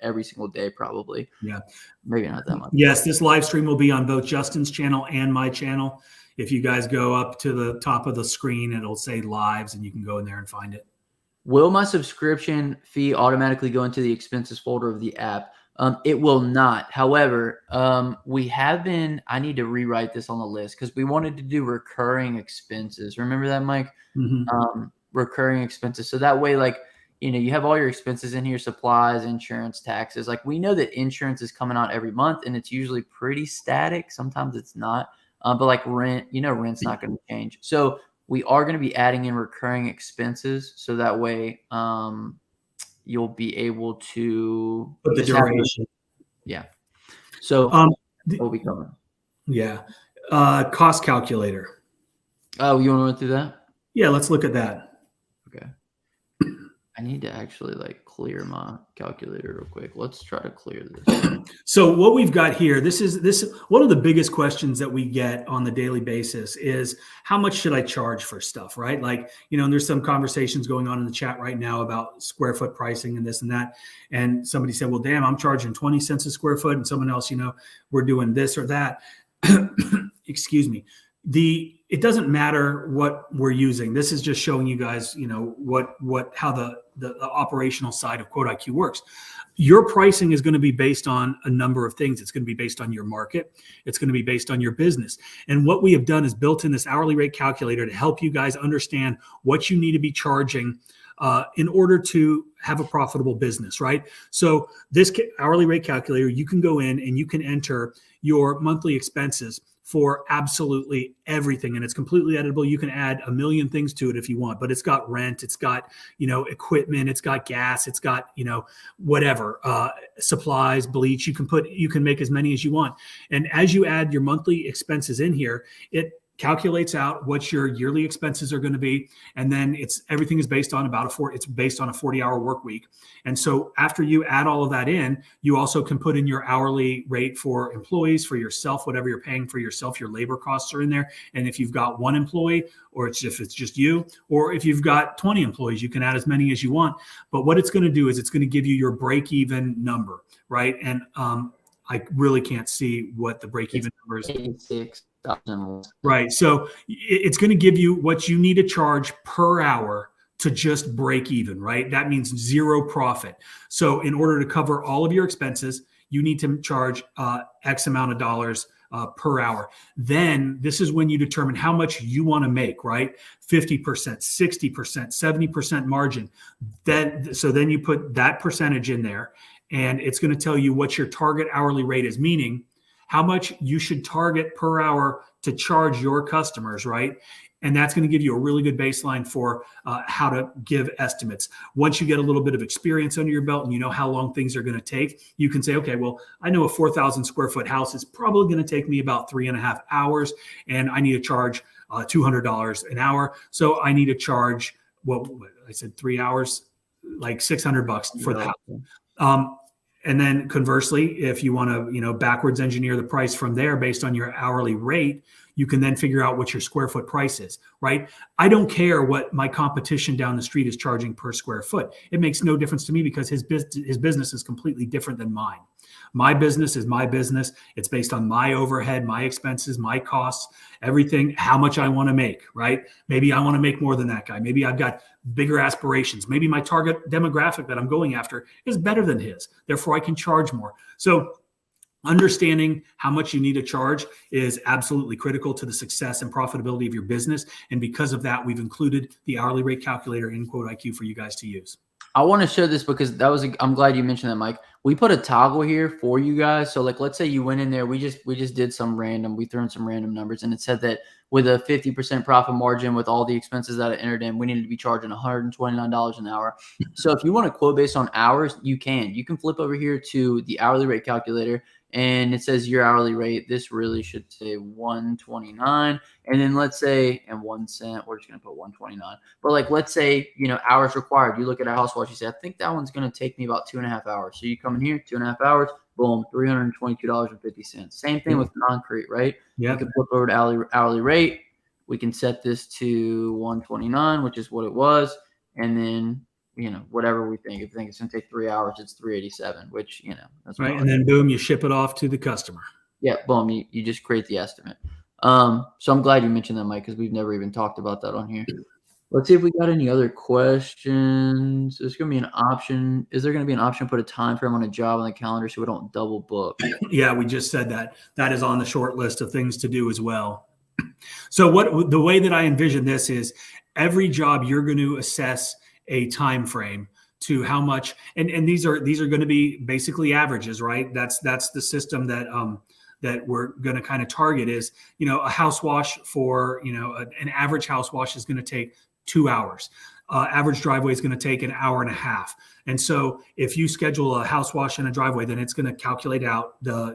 every single day, probably. Yeah. Maybe not that much. Yes, this live stream will be on both Justin's channel and my channel. If you guys go up to the top of the screen, it'll say lives and you can go in there and find it. Will my subscription fee automatically go into the expenses folder of the app? It will not. However, I need to rewrite this on the list because we wanted to do recurring expenses. Remember that, Mike? Mm-hmm. Recurring expenses. So that way, like, you have all your expenses in here, supplies, insurance, taxes. Like, we know that insurance is coming out every month and it's usually pretty static. Sometimes it's not. But like rent, rent's not going to change. So we are going to be adding in recurring expenses. So that way, you'll be able to put the duration. Yeah. So what will be coming? Yeah. Cost calculator. Oh, you want to run through that? Yeah, let's look at that. Okay. I need to actually clear my calculator real quick. Let's try to clear this. So what we've got here, this is one of the biggest questions that we get on the daily basis is, how much should I charge for stuff, right? Like, and there's some conversations going on in the chat right now about square foot pricing and this and that. And somebody said, well, damn, I'm charging 20 cents a square foot. And someone else, we're doing this or that. Excuse me. It doesn't matter what we're using. This is just showing you guys, how the operational side of Quote IQ works. Your pricing is going to be based on a number of things. It's going to be based on your market. It's going to be based on your business. And what we have done is built in this hourly rate calculator to help you guys understand what you need to be charging in order to have a profitable business, right? So this hourly rate calculator, you can go in and you can enter your monthly expenses for absolutely everything. And it's completely editable. You can add a million things to it if you want, but it's got rent, it's got, equipment, it's got gas, it's got, whatever, supplies, bleach. You can make as many as you want. And as you add your monthly expenses in here, it calculates out what your yearly expenses are going to be. And then everything is based on it's based on a 40-hour work week. And so after you add all of that in, you also can put in your hourly rate for employees, for yourself, whatever you're paying for yourself, your labor costs are in there. And if you've got one employee, or if it's just you, or if you've got 20 employees, you can add as many as you want. But what it's going to do is it's going to give you your break-even number, right? And I really can't see what the break-even number is. 86. Right. So it's going to give you what you need to charge per hour to just break even, right? That means zero profit. So in order to cover all of your expenses, you need to charge X amount of dollars per hour. Then this is when you determine how much you want to make, right? 50%, 60%, 70% margin. Then you put that percentage in there, and it's going to tell you what your target hourly rate is, meaning how much you should target per hour to charge your customers, right? And that's going to give you a really good baseline for how to give estimates. Once you get a little bit of experience under your belt and you know how long things are going to take, you can say, okay, well, I know a 4,000 square foot house is probably going to take me about 3.5 hours, and I need to charge $200 an hour. So I need to charge, I said 3 hours, like $600 for the house. And then conversely, if you want to, backwards engineer the price from there based on your hourly rate, you can then figure out what your square foot price is, right? I don't care what my competition down the street is charging per square foot. It makes no difference to me because his business is completely different than mine. My business is my business. It's based on my overhead, my expenses, my costs, everything, how much I want to make, right? Maybe I want to make more than that guy. Maybe I've got bigger aspirations. Maybe my target demographic that I'm going after is better than his. Therefore, I can charge more. So understanding how much you need to charge is absolutely critical to the success and profitability of your business. And because of that, we've included the hourly rate calculator in Quote IQ for you guys to use. I want to show this because I'm glad you mentioned that, Mike. We put a toggle here for you guys. So like, let's say you went in there, we just did we threw in some random numbers, and it said that with a 50% profit margin with all the expenses that I entered in, we needed to be charging $129 an hour. So if you want to quote based on hours, you can flip over here to the hourly rate calculator, and it says your hourly rate. This really should say 129. And then let's say, and 1 cent, we're just going to put 129. But like, let's say, hours required. You look at a house wash, you say, I think that one's going to take me about 2.5 hours. So you come in here, 2.5 hours, boom, $322.50. Same thing with concrete, right? Yeah. You can flip over to hourly rate. We can set this to 129, which is what it was. And then, whatever we think. If we think it's going to take 3 hours, it's 387, which, that's right. And then boom, you ship it off to the customer. Yeah, boom, you just create the estimate. So I'm glad you mentioned that, Mike, because we've never even talked about that on here. Let's see if we got any other questions. There's going to be an option. Is there going to be an option to put a time frame on a job on the calendar so we don't double book? Yeah, we just said that. That is on the short list of things to do as well. So the way that I envision this is every job you're going to assess a time frame to how much, and these are going to be basically averages, right? That's the system that that we're going to kind of target is, a house wash for, an average house wash is going to take 2 hours. Average driveway is going to take an hour and a half. And so if you schedule a house wash and a driveway, then it's going to calculate out the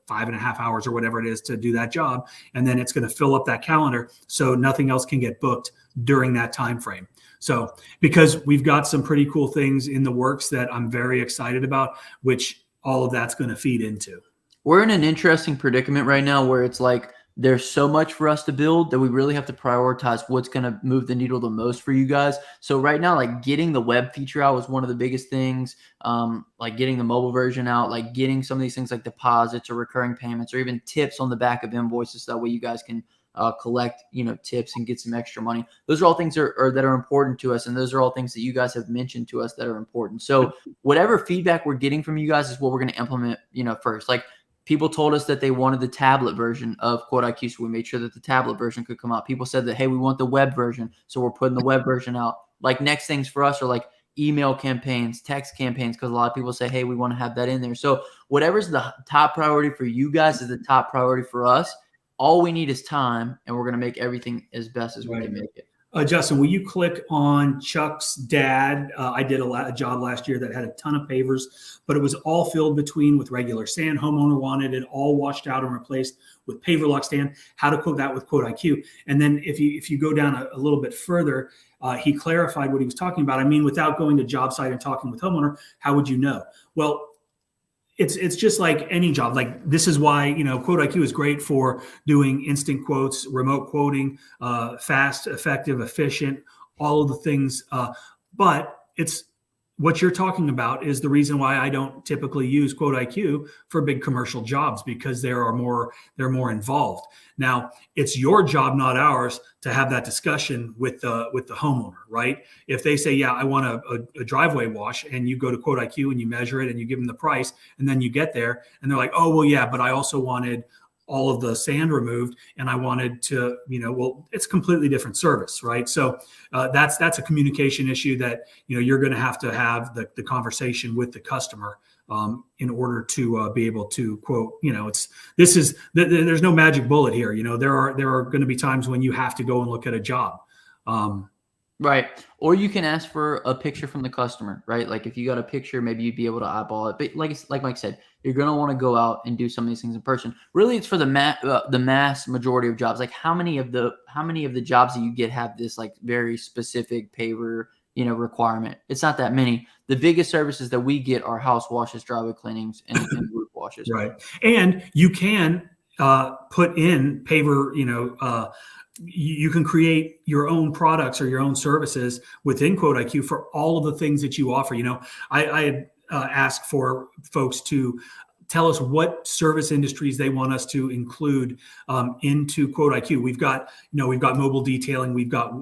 5.5 hours or whatever it is to do that job. And then it's going to fill up that calendar so nothing else can get booked during that time frame. So because we've got some pretty cool things in the works that I'm very excited about, which all of that's going to feed into. We're in an interesting predicament right now where it's like there's so much for us to build that we really have to prioritize what's going to move the needle the most for you guys. So right now, like getting the web feature out was one of the biggest things, like getting the mobile version out, like getting some of these things like deposits or recurring payments or even tips on the back of invoices. So that way you guys can collect, tips and get some extra money. Those are all things that are important to us. And those are all things that you guys have mentioned to us that are important. So whatever feedback we're getting from you guys is what we're going to implement, first. Like, people told us that they wanted the tablet version of Quote IQ, so we made sure that the tablet version could come out. People said that, hey, we want the web version, so we're putting the web version out. Like, next things for us are like email campaigns, text campaigns, because a lot of people say, hey, we want to have that in there. So whatever's the top priority for you guys is the top priority for us. All we need is time, and we're going to make everything as best as we can make it. Justin, will you click on Chuck's dad? I did a job last year that had a ton of pavers, but it was all filled between with regular sand. Homeowner wanted it all washed out and replaced with paver lock stand. How to quote that with Quote IQ. And then if you go down a little bit further, he clarified what he was talking about. I mean, without going to job site and talking with homeowner, how would you know? Well, it's just like any job. Like, this is why, Quote IQ is great for doing instant quotes, remote quoting, fast, effective, efficient, all of the things. But it's what you're talking about is the reason why I don't typically use Quote IQ for big commercial jobs, because they're more involved. Now, it's your job, not ours, to have that discussion with the homeowner, right? If they say, yeah, I want a driveway wash, and you go to Quote IQ and you measure it and you give them the price, and then you get there and they're like, oh, well, yeah, but I also wanted all of the sand removed, and I wanted to, well, it's a completely different service, right? So that's a communication issue that, you're going to have the conversation with the customer in order to be able to quote. There's no magic bullet here. There are going to be times when you have to go and look at a job. Right. Or you can ask for a picture from the customer, right? Like, if you got a picture, maybe you'd be able to eyeball it. But like Mike said, you're going to want to go out and do some of these things in person. Really, it's for the mass majority of jobs. Like, how many of the jobs that you get have this like very specific paver, requirement? It's not that many. The biggest services that we get are house washes, driveway cleanings, and roof washes. Right. And you can put in paver, you can create your own products or your own services within Quote IQ for all of the things that you offer. I had asked for folks to tell us what service industries they want us to include into Quote IQ. We've got mobile detailing. We've got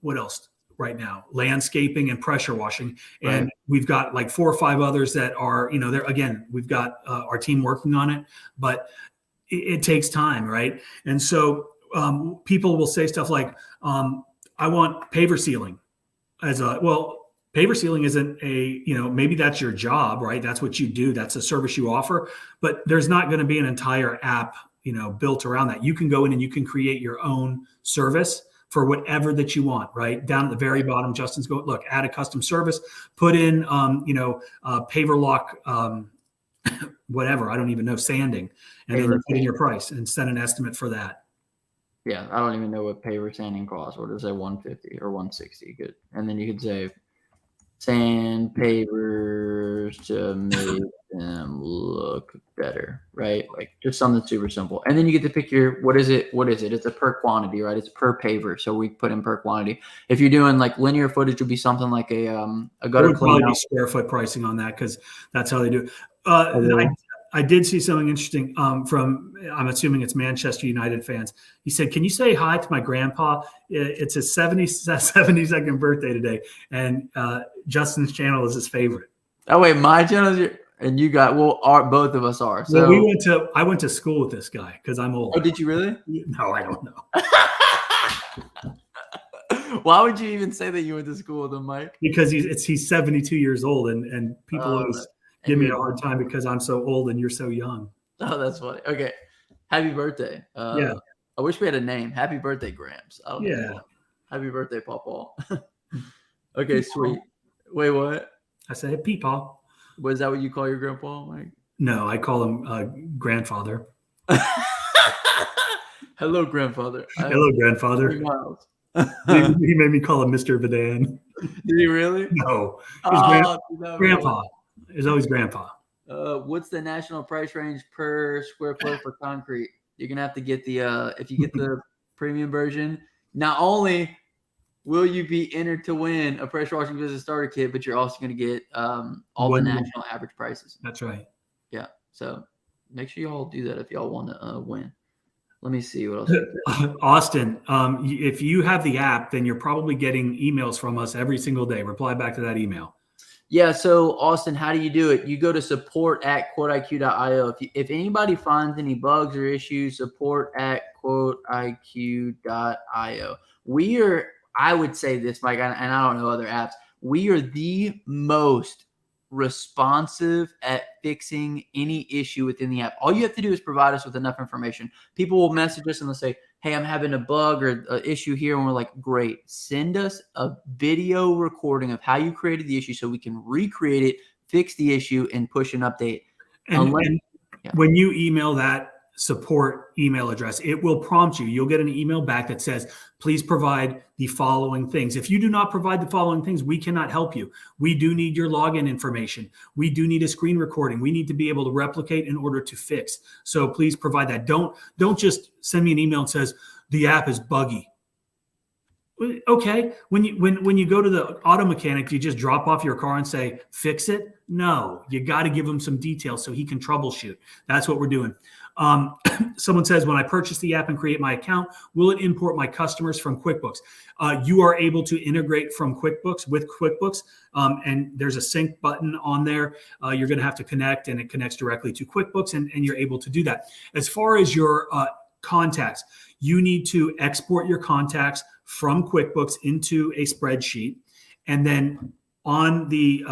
what else right now? Landscaping and pressure washing. And Right. we've got like 4 or 5 others that are, there again, we've got our team working on it, but it takes time, right? And so people will say stuff like, I want paver sealing paver sealing isn't maybe that's your job, right? That's what you do. That's a service you offer, but there's not going to be an entire app, built around that. You can go in and you can create your own service for whatever that you want, right? Down at the very bottom, Justin's going, look, add a custom service, put in, paver lock, whatever, I don't even know, sanding, and then you put in your price and send an estimate for that. Yeah, I don't even know what paver sanding costs. What does it say, 150 or 160? Good. And then you could say sand pavers to make them look better, right? Like just something super simple. And then you get to pick what is it? It's a per quantity, right? It's per paver. So we put in per quantity. If you're doing like linear footage, would be something like a gutter would probably clean be out. square foot pricing on that because that's how they do it. I did see something interesting from, I'm assuming it's Manchester United fans. He said, can you say hi to my grandpa? It's his 72nd birthday today. And Justin's channel is his favorite. Oh, wait, my channel is and you got, both of us are. So I went to school with this guy because I'm old. Oh, did you really? No, I don't know. Why would you even say that you went to school with him, Mike? Because he's 72 years old and people always give me a hard time because I'm so old and you're so young. Oh, that's funny. Okay. Happy birthday. Yeah. I wish we had a name. Happy birthday, Gramps. I don't know. Yeah. Happy birthday, Pawpaw. Okay, sweet. Wait, what? I said, hey, Peepaw. Was that what you call your grandpa, Mike? No, I call him grandfather. Hello, grandfather. Hello, grandfather. He made me call him Mr. Vidan. Did he really? No. Grandpa. It's always grandpa. What's the national price range per square foot for concrete? You're gonna have to get the if you get the premium version. Not only will you be entered to win a pressure washing business starter kit, but you're also gonna get all the national average prices. That's right. Yeah. So make sure y'all do that if y'all want to win. Let me see what else. Austin, if you have the app, then you're probably getting emails from us every single day. Reply back to that email. Yeah. So Austin, how do you do it? You go to support@quoteiq.io. If anybody finds any bugs or issues, support@quoteiq.io. We are, I would say this, Mike, and I don't know other apps. We are the most responsive at fixing any issue within the app. All you have to do is provide us with enough information. People will message us and they'll say, hey, I'm having a bug or an issue here. And we're like, great. Send us a video recording of how you created the issue so we can recreate it, fix the issue, and push an update. When you email that support email address, it will prompt you. You'll get an email back that says, please provide the following things. If you do not provide the following things, we cannot help you. We do need your login information. We do need a screen recording. We need to be able to replicate in order to fix. So please provide that. Don't just send me an email that says the app is buggy. Okay. When you go to the auto mechanic, you just drop off your car and say, fix it? No, you got to give him some details so he can troubleshoot. That's what we're doing. Someone says, when I purchase the app and create my account, will it import my customers from QuickBooks? You are able to integrate from QuickBooks with QuickBooks, and there's a sync button on there. You're going to have to connect, and it connects directly to QuickBooks, and you're able to do that. As far as your contacts, you need to export your contacts from QuickBooks into a spreadsheet, and then on the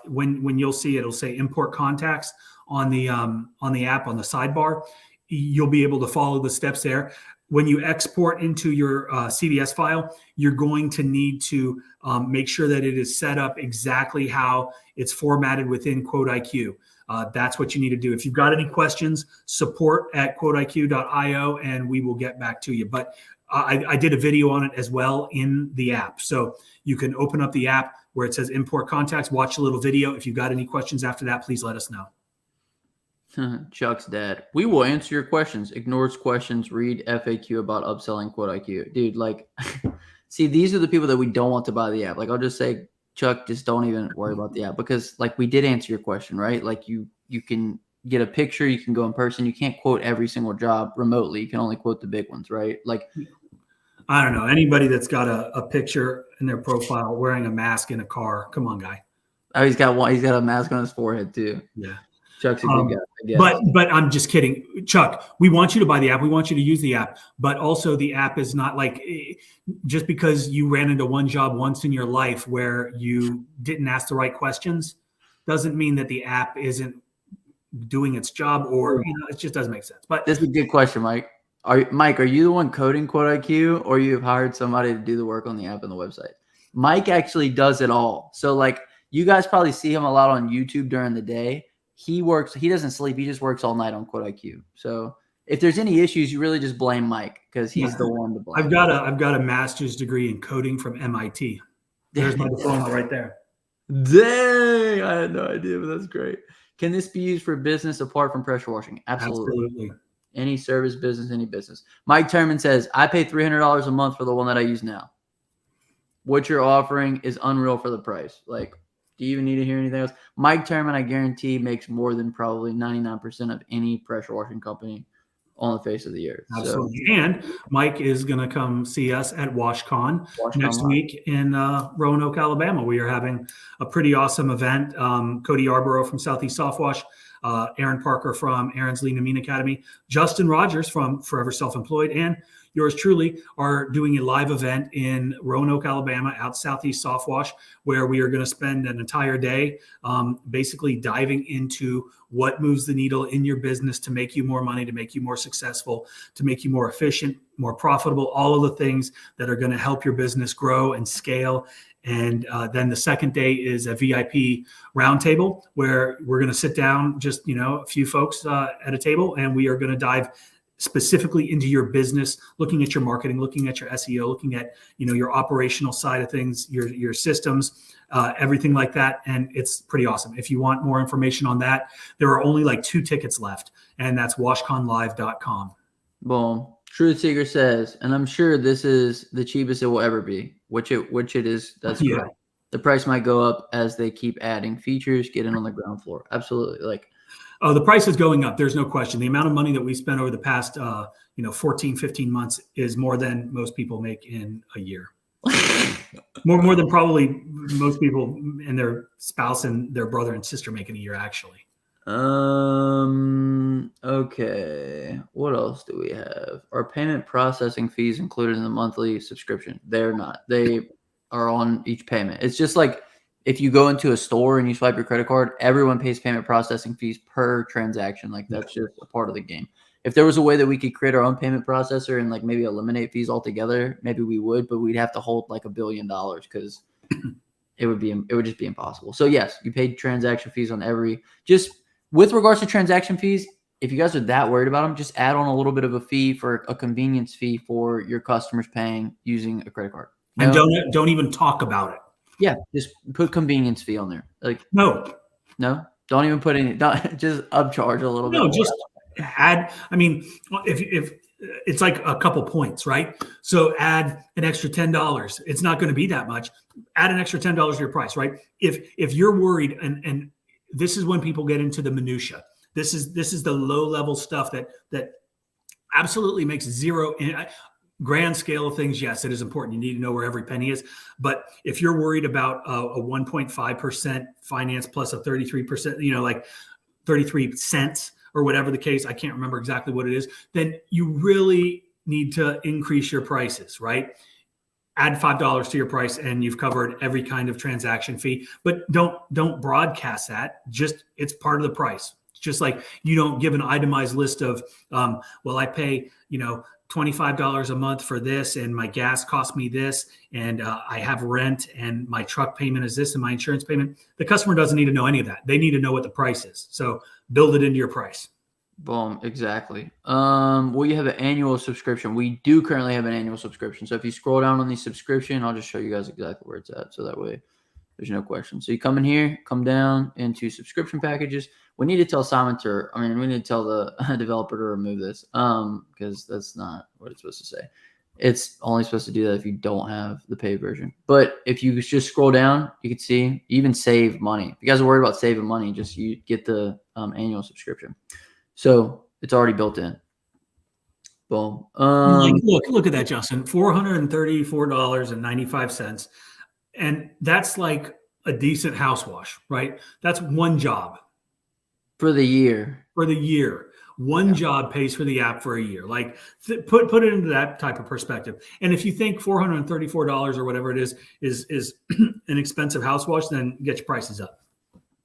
when you'll see it'll say import contacts on the app on the sidebar. You'll be able to follow the steps there. When you export into your CDS file, you're going to need to make sure that it is set up exactly how it's formatted within Quote IQ. That's what you need to do. If you've got any questions, support@quoteiq.io, and we will get back to you. But I did a video on it as well in the app. So you can open up the app where it says import contacts, watch a little video. If you've got any questions after that, please let us know. Chuck's dad. We will answer your questions. Ignores questions. Read FAQ about upselling Quote IQ. Dude, like, see, these are the people that we don't want to buy the app. Like, I'll just say, Chuck, just don't even worry about the app because, like, we did answer your question, right? Like, you can get a picture. You can go in person. You can't quote every single job remotely. You can only quote the big ones, right? Like, I don't know. Anybody that's got a picture in their profile wearing a mask in a car, come on, guy. oh, he's got one. He's got a mask on his forehead too. Yeah. Chuck's a good guy, I guess. But I'm just kidding, Chuck. We want you to buy the app. We want you to use the app. But also, the app is not like just because you ran into one job once in your life where you didn't ask the right questions doesn't mean that the app isn't doing its job, or it just doesn't make sense. But this is a good question, Mike. Mike, are you the one coding Quote IQ, or you have hired somebody to do the work on the app and the website? Mike actually does it all. So like, you guys probably see him a lot on YouTube during the day. He works. He doesn't sleep. He just works all night on Quote IQ. So if there's any issues, you really just blame Mike because he's the one to blame. I've got a master's degree in coding from MIT. There's my diploma right there. Dang, I had no idea, but that's great. Can this be used for business apart from pressure washing? Absolutely. Any service business, any business. Mike Terman says, I pay $300 a month for the one that I use now. What you're offering is unreal for the price. Like, do you even need to hear anything else? Mike Terman, I guarantee, makes more than probably 99% of any pressure washing company on the face of the earth. Absolutely. So, and Mike is going to come see us at WashCon next week in Roanoke, Alabama. We are having a pretty awesome event. Cody Yarborough from Southeast Softwash, Aaron Parker from Aaron's Lean and Mean Academy, Justin Rogers from Forever Self-Employed, and yours truly are doing a live event in Roanoke, Alabama, out Southeast Softwash, where we are going to spend an entire day basically diving into what moves the needle in your business to make you more money, to make you more successful, to make you more efficient, more profitable, all of the things that are going to help your business grow and scale. And then the second day is a VIP roundtable where we're going to sit down, just, a few folks at a table, and we are going to dive specifically into your business, looking at your marketing, looking at your SEO, looking at, your operational side of things, your systems, everything like that. And it's pretty awesome. If you want more information on that, there are only like 2 tickets left, and that's washconlive.com. Boom. Truth Seeker says, and I'm sure this is the cheapest it will ever be, which it is. That's correct. The price might go up as they keep adding features, get in on the ground floor. Absolutely. Like, oh, the price is going up. There's no question. The amount of money that we spent over the past, 14, 15 months is more than most people make in a year. more than probably most people and their spouse and their brother and sister make in a year, actually. Okay. What else do we have? Are payment processing fees included in the monthly subscription? They're not. They are on each payment. It's just like if you go into a store and you swipe your credit card, everyone pays payment processing fees per transaction. Like, that's just a part of the game. If there was a way that we could create our own payment processor and like maybe eliminate fees altogether, maybe we would, but we'd have to hold like $1 billion because it would just be impossible. So yes, you paid transaction fees on just with regards to transaction fees. If you guys are that worried about them, just add on a little bit of a fee for a convenience fee for your customers paying using a credit card. And don't even talk about it. Yeah, just put convenience fee on there. Like, no, don't even put any. Just upcharge a little bit. No, just add. I mean, if it's like a couple points, right? So add an extra $10. It's not going to be that much. Add an extra $10 to your price, right? If you're worried, and this is when people get into the minutia. This is the low level stuff that absolutely makes zero. Grand scale of things, yes, it is important. You need to know where every penny is. But if you're worried about a 1.5% finance plus a 33%, like 33 cents or whatever the case, I can't remember exactly what it is, then you really need to increase your prices, right? Add $5 to your price and you've covered every kind of transaction fee. But don't broadcast that. Just, it's part of the price. It's just like you don't give an itemized list of, well, I pay, $25 a month for this, and my gas cost me this, and I have rent, and my truck payment is this, and my insurance payment. The customer doesn't need to know any of that. They need to know what the price is. So build it into your price. Boom, exactly. Well, you have an annual subscription. We do currently have an annual subscription. So if you scroll down on the subscription, I'll just show you guys exactly where it's at. So that way there's no question. So you come in here, come down into subscription packages. We need to tell we need to tell the developer to remove this because that's not what it's supposed to say. It's only supposed to do that if you don't have the paid version. But if you just scroll down, you can see you even save money. If you guys are worried about saving money, just you get the annual subscription. So it's already built in. Boom. Look at that, Justin. $434.95, and that's like a decent house wash, right? That's one job for the year. For the year. One job pays for the app for a year. Like put it into that type of perspective. And if you think $434 or whatever it is an expensive house wash, then get your prices up.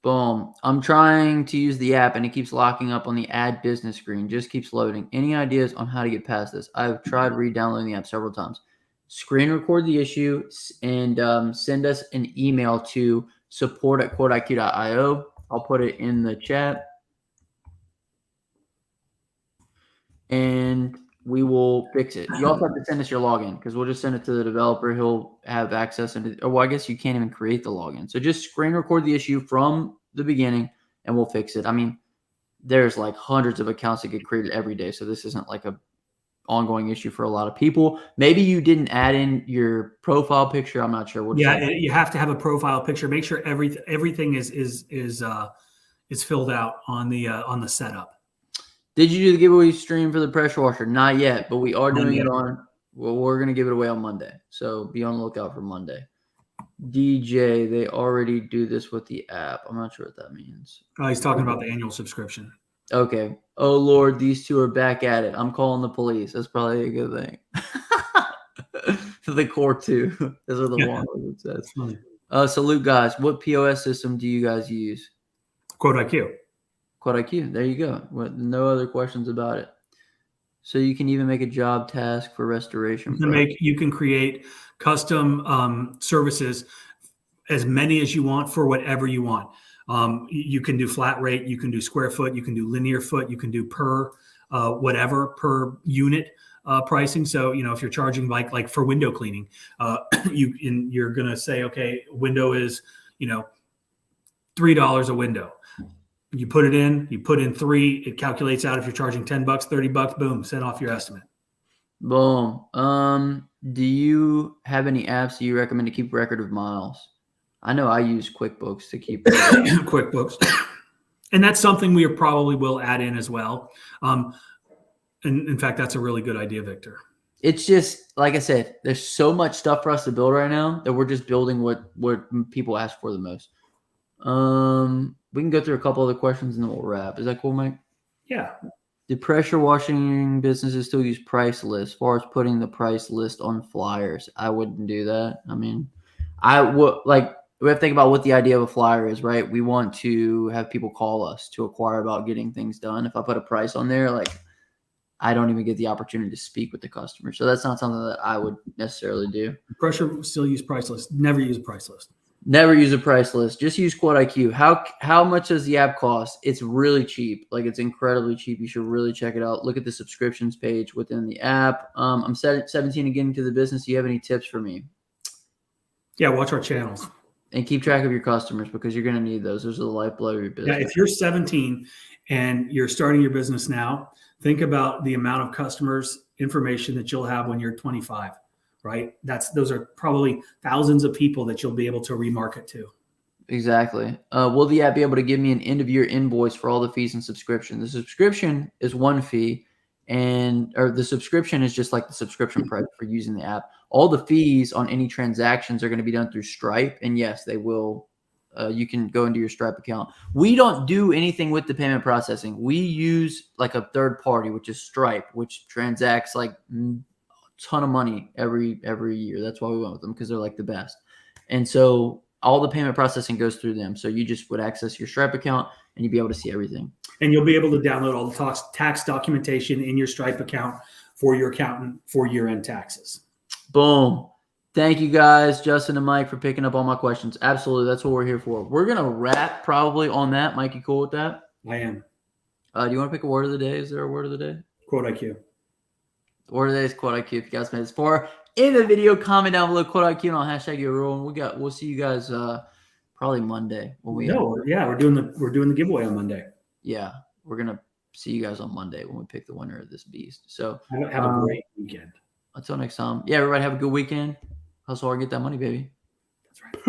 Boom. I'm trying to use the app and it keeps locking up on the add business screen. Just keeps loading. Any ideas on how to get past this? I've tried re-downloading the app several times. Screen record the issue and send us an email to support@quoteiq.io. I'll put it in the chat. And we will fix it. You also have to send us your login because we'll just send it to the developer. He'll have access into. Well, I guess you can't even create the login. So just screen record the issue from the beginning, and we'll fix it. I mean, there's like hundreds of accounts that get created every day, so this isn't like a ongoing issue for a lot of people. Maybe you didn't add in your profile picture. I'm not sure. You have to have a profile picture. Make sure everything is filled out on the setup. Did you do the giveaway stream for the pressure washer? Not yet, but we are doing it on. Well, we're going to give it away on Monday. So be on the lookout for Monday. DJ, they already do this with the app. I'm not sure what that means. Oh, he's talking about the annual subscription. Okay. Oh, Lord, these two are back at it. I'm calling the police. That's probably a good thing. The core two. Those are the ones it says. Salute, guys. What POS system do you guys use? QuoteIQ. QuoteIQ. There you go. No other questions about it. So you can even make a job task for restoration. You can create custom services, as many as you want for whatever you want. You can do flat rate, you can do square foot, you can do linear foot, you can do per unit pricing. So if you're charging like for window cleaning, you're gonna say, okay, window is $3 a window. You put it in, you put in 3, it calculates out if you're charging $10, $30, boom, send off your estimate. Boom. Do you have any apps that you recommend to keep record of miles? I know I use QuickBooks to keep QuickBooks. And that's something we probably will add in as well. And in fact, that's a really good idea, Victor. It's just, like I said, there's so much stuff for us to build right now that we're just building what people ask for the most. We can go through a couple other questions and then we'll wrap. Is that cool, Mike? Yeah. Do pressure washing businesses still use price lists? As far as putting the price list on flyers, I wouldn't do that. I mean, I would we have to think about what the idea of a flyer is, right? We want to have people call us to inquire about getting things done. If I put a price on there, I don't even get the opportunity to speak with the customer. So that's not something that I would necessarily do. Pressure still use price list. Never use a price list. Never use a price list. Just use QuoteIQ. How much does the app cost? It's really cheap. It's incredibly cheap. You should really check it out. Look at the subscriptions page within the app. I'm 17 and getting to the business. Do you have any tips for me? Yeah, watch our channels. And keep track of your customers because you're going to need those. Those are the lifeblood of your business. Yeah, if you're 17 and you're starting your business now, think about the amount of customers information that you'll have when you're 25. Right? Those are probably thousands of people that you'll be able to remarket to. Exactly. Will the app be able to give me an end of year invoice for all the fees and subscription? The subscription is one fee or the subscription is just like the subscription price for using the app. All the fees on any transactions are going to be done through Stripe. And yes, they will. You can go into your Stripe account. We don't do anything with the payment processing. We use a third party, which is Stripe, which transacts ton of money every year. That's why we went with them because they're the best. And so all the payment processing goes through them. So you just would access your Stripe account and you'd be able to see everything. And you'll be able to download all the tax documentation in your Stripe account for your accountant for year-end taxes. Boom. Thank you guys, Justin and Mike, for picking up all my questions. Absolutely. That's what we're here for. We're going to wrap probably on that. Mike, you cool with that? I am. Do you want to pick a word of the day? Is there a word of the day? QuoteIQ. The word of the day is QuoteIQ. If you guys made this far in the video, comment down below QuoteIQ and I'll hashtag your rule. And we'll see you guys probably Monday. We're doing the giveaway on Monday. Yeah, we're gonna see you guys on Monday when we pick the winner of this beast. So have a great weekend. Until next time. Yeah, everybody have a good weekend. Hustle hard, get that money, baby. That's right.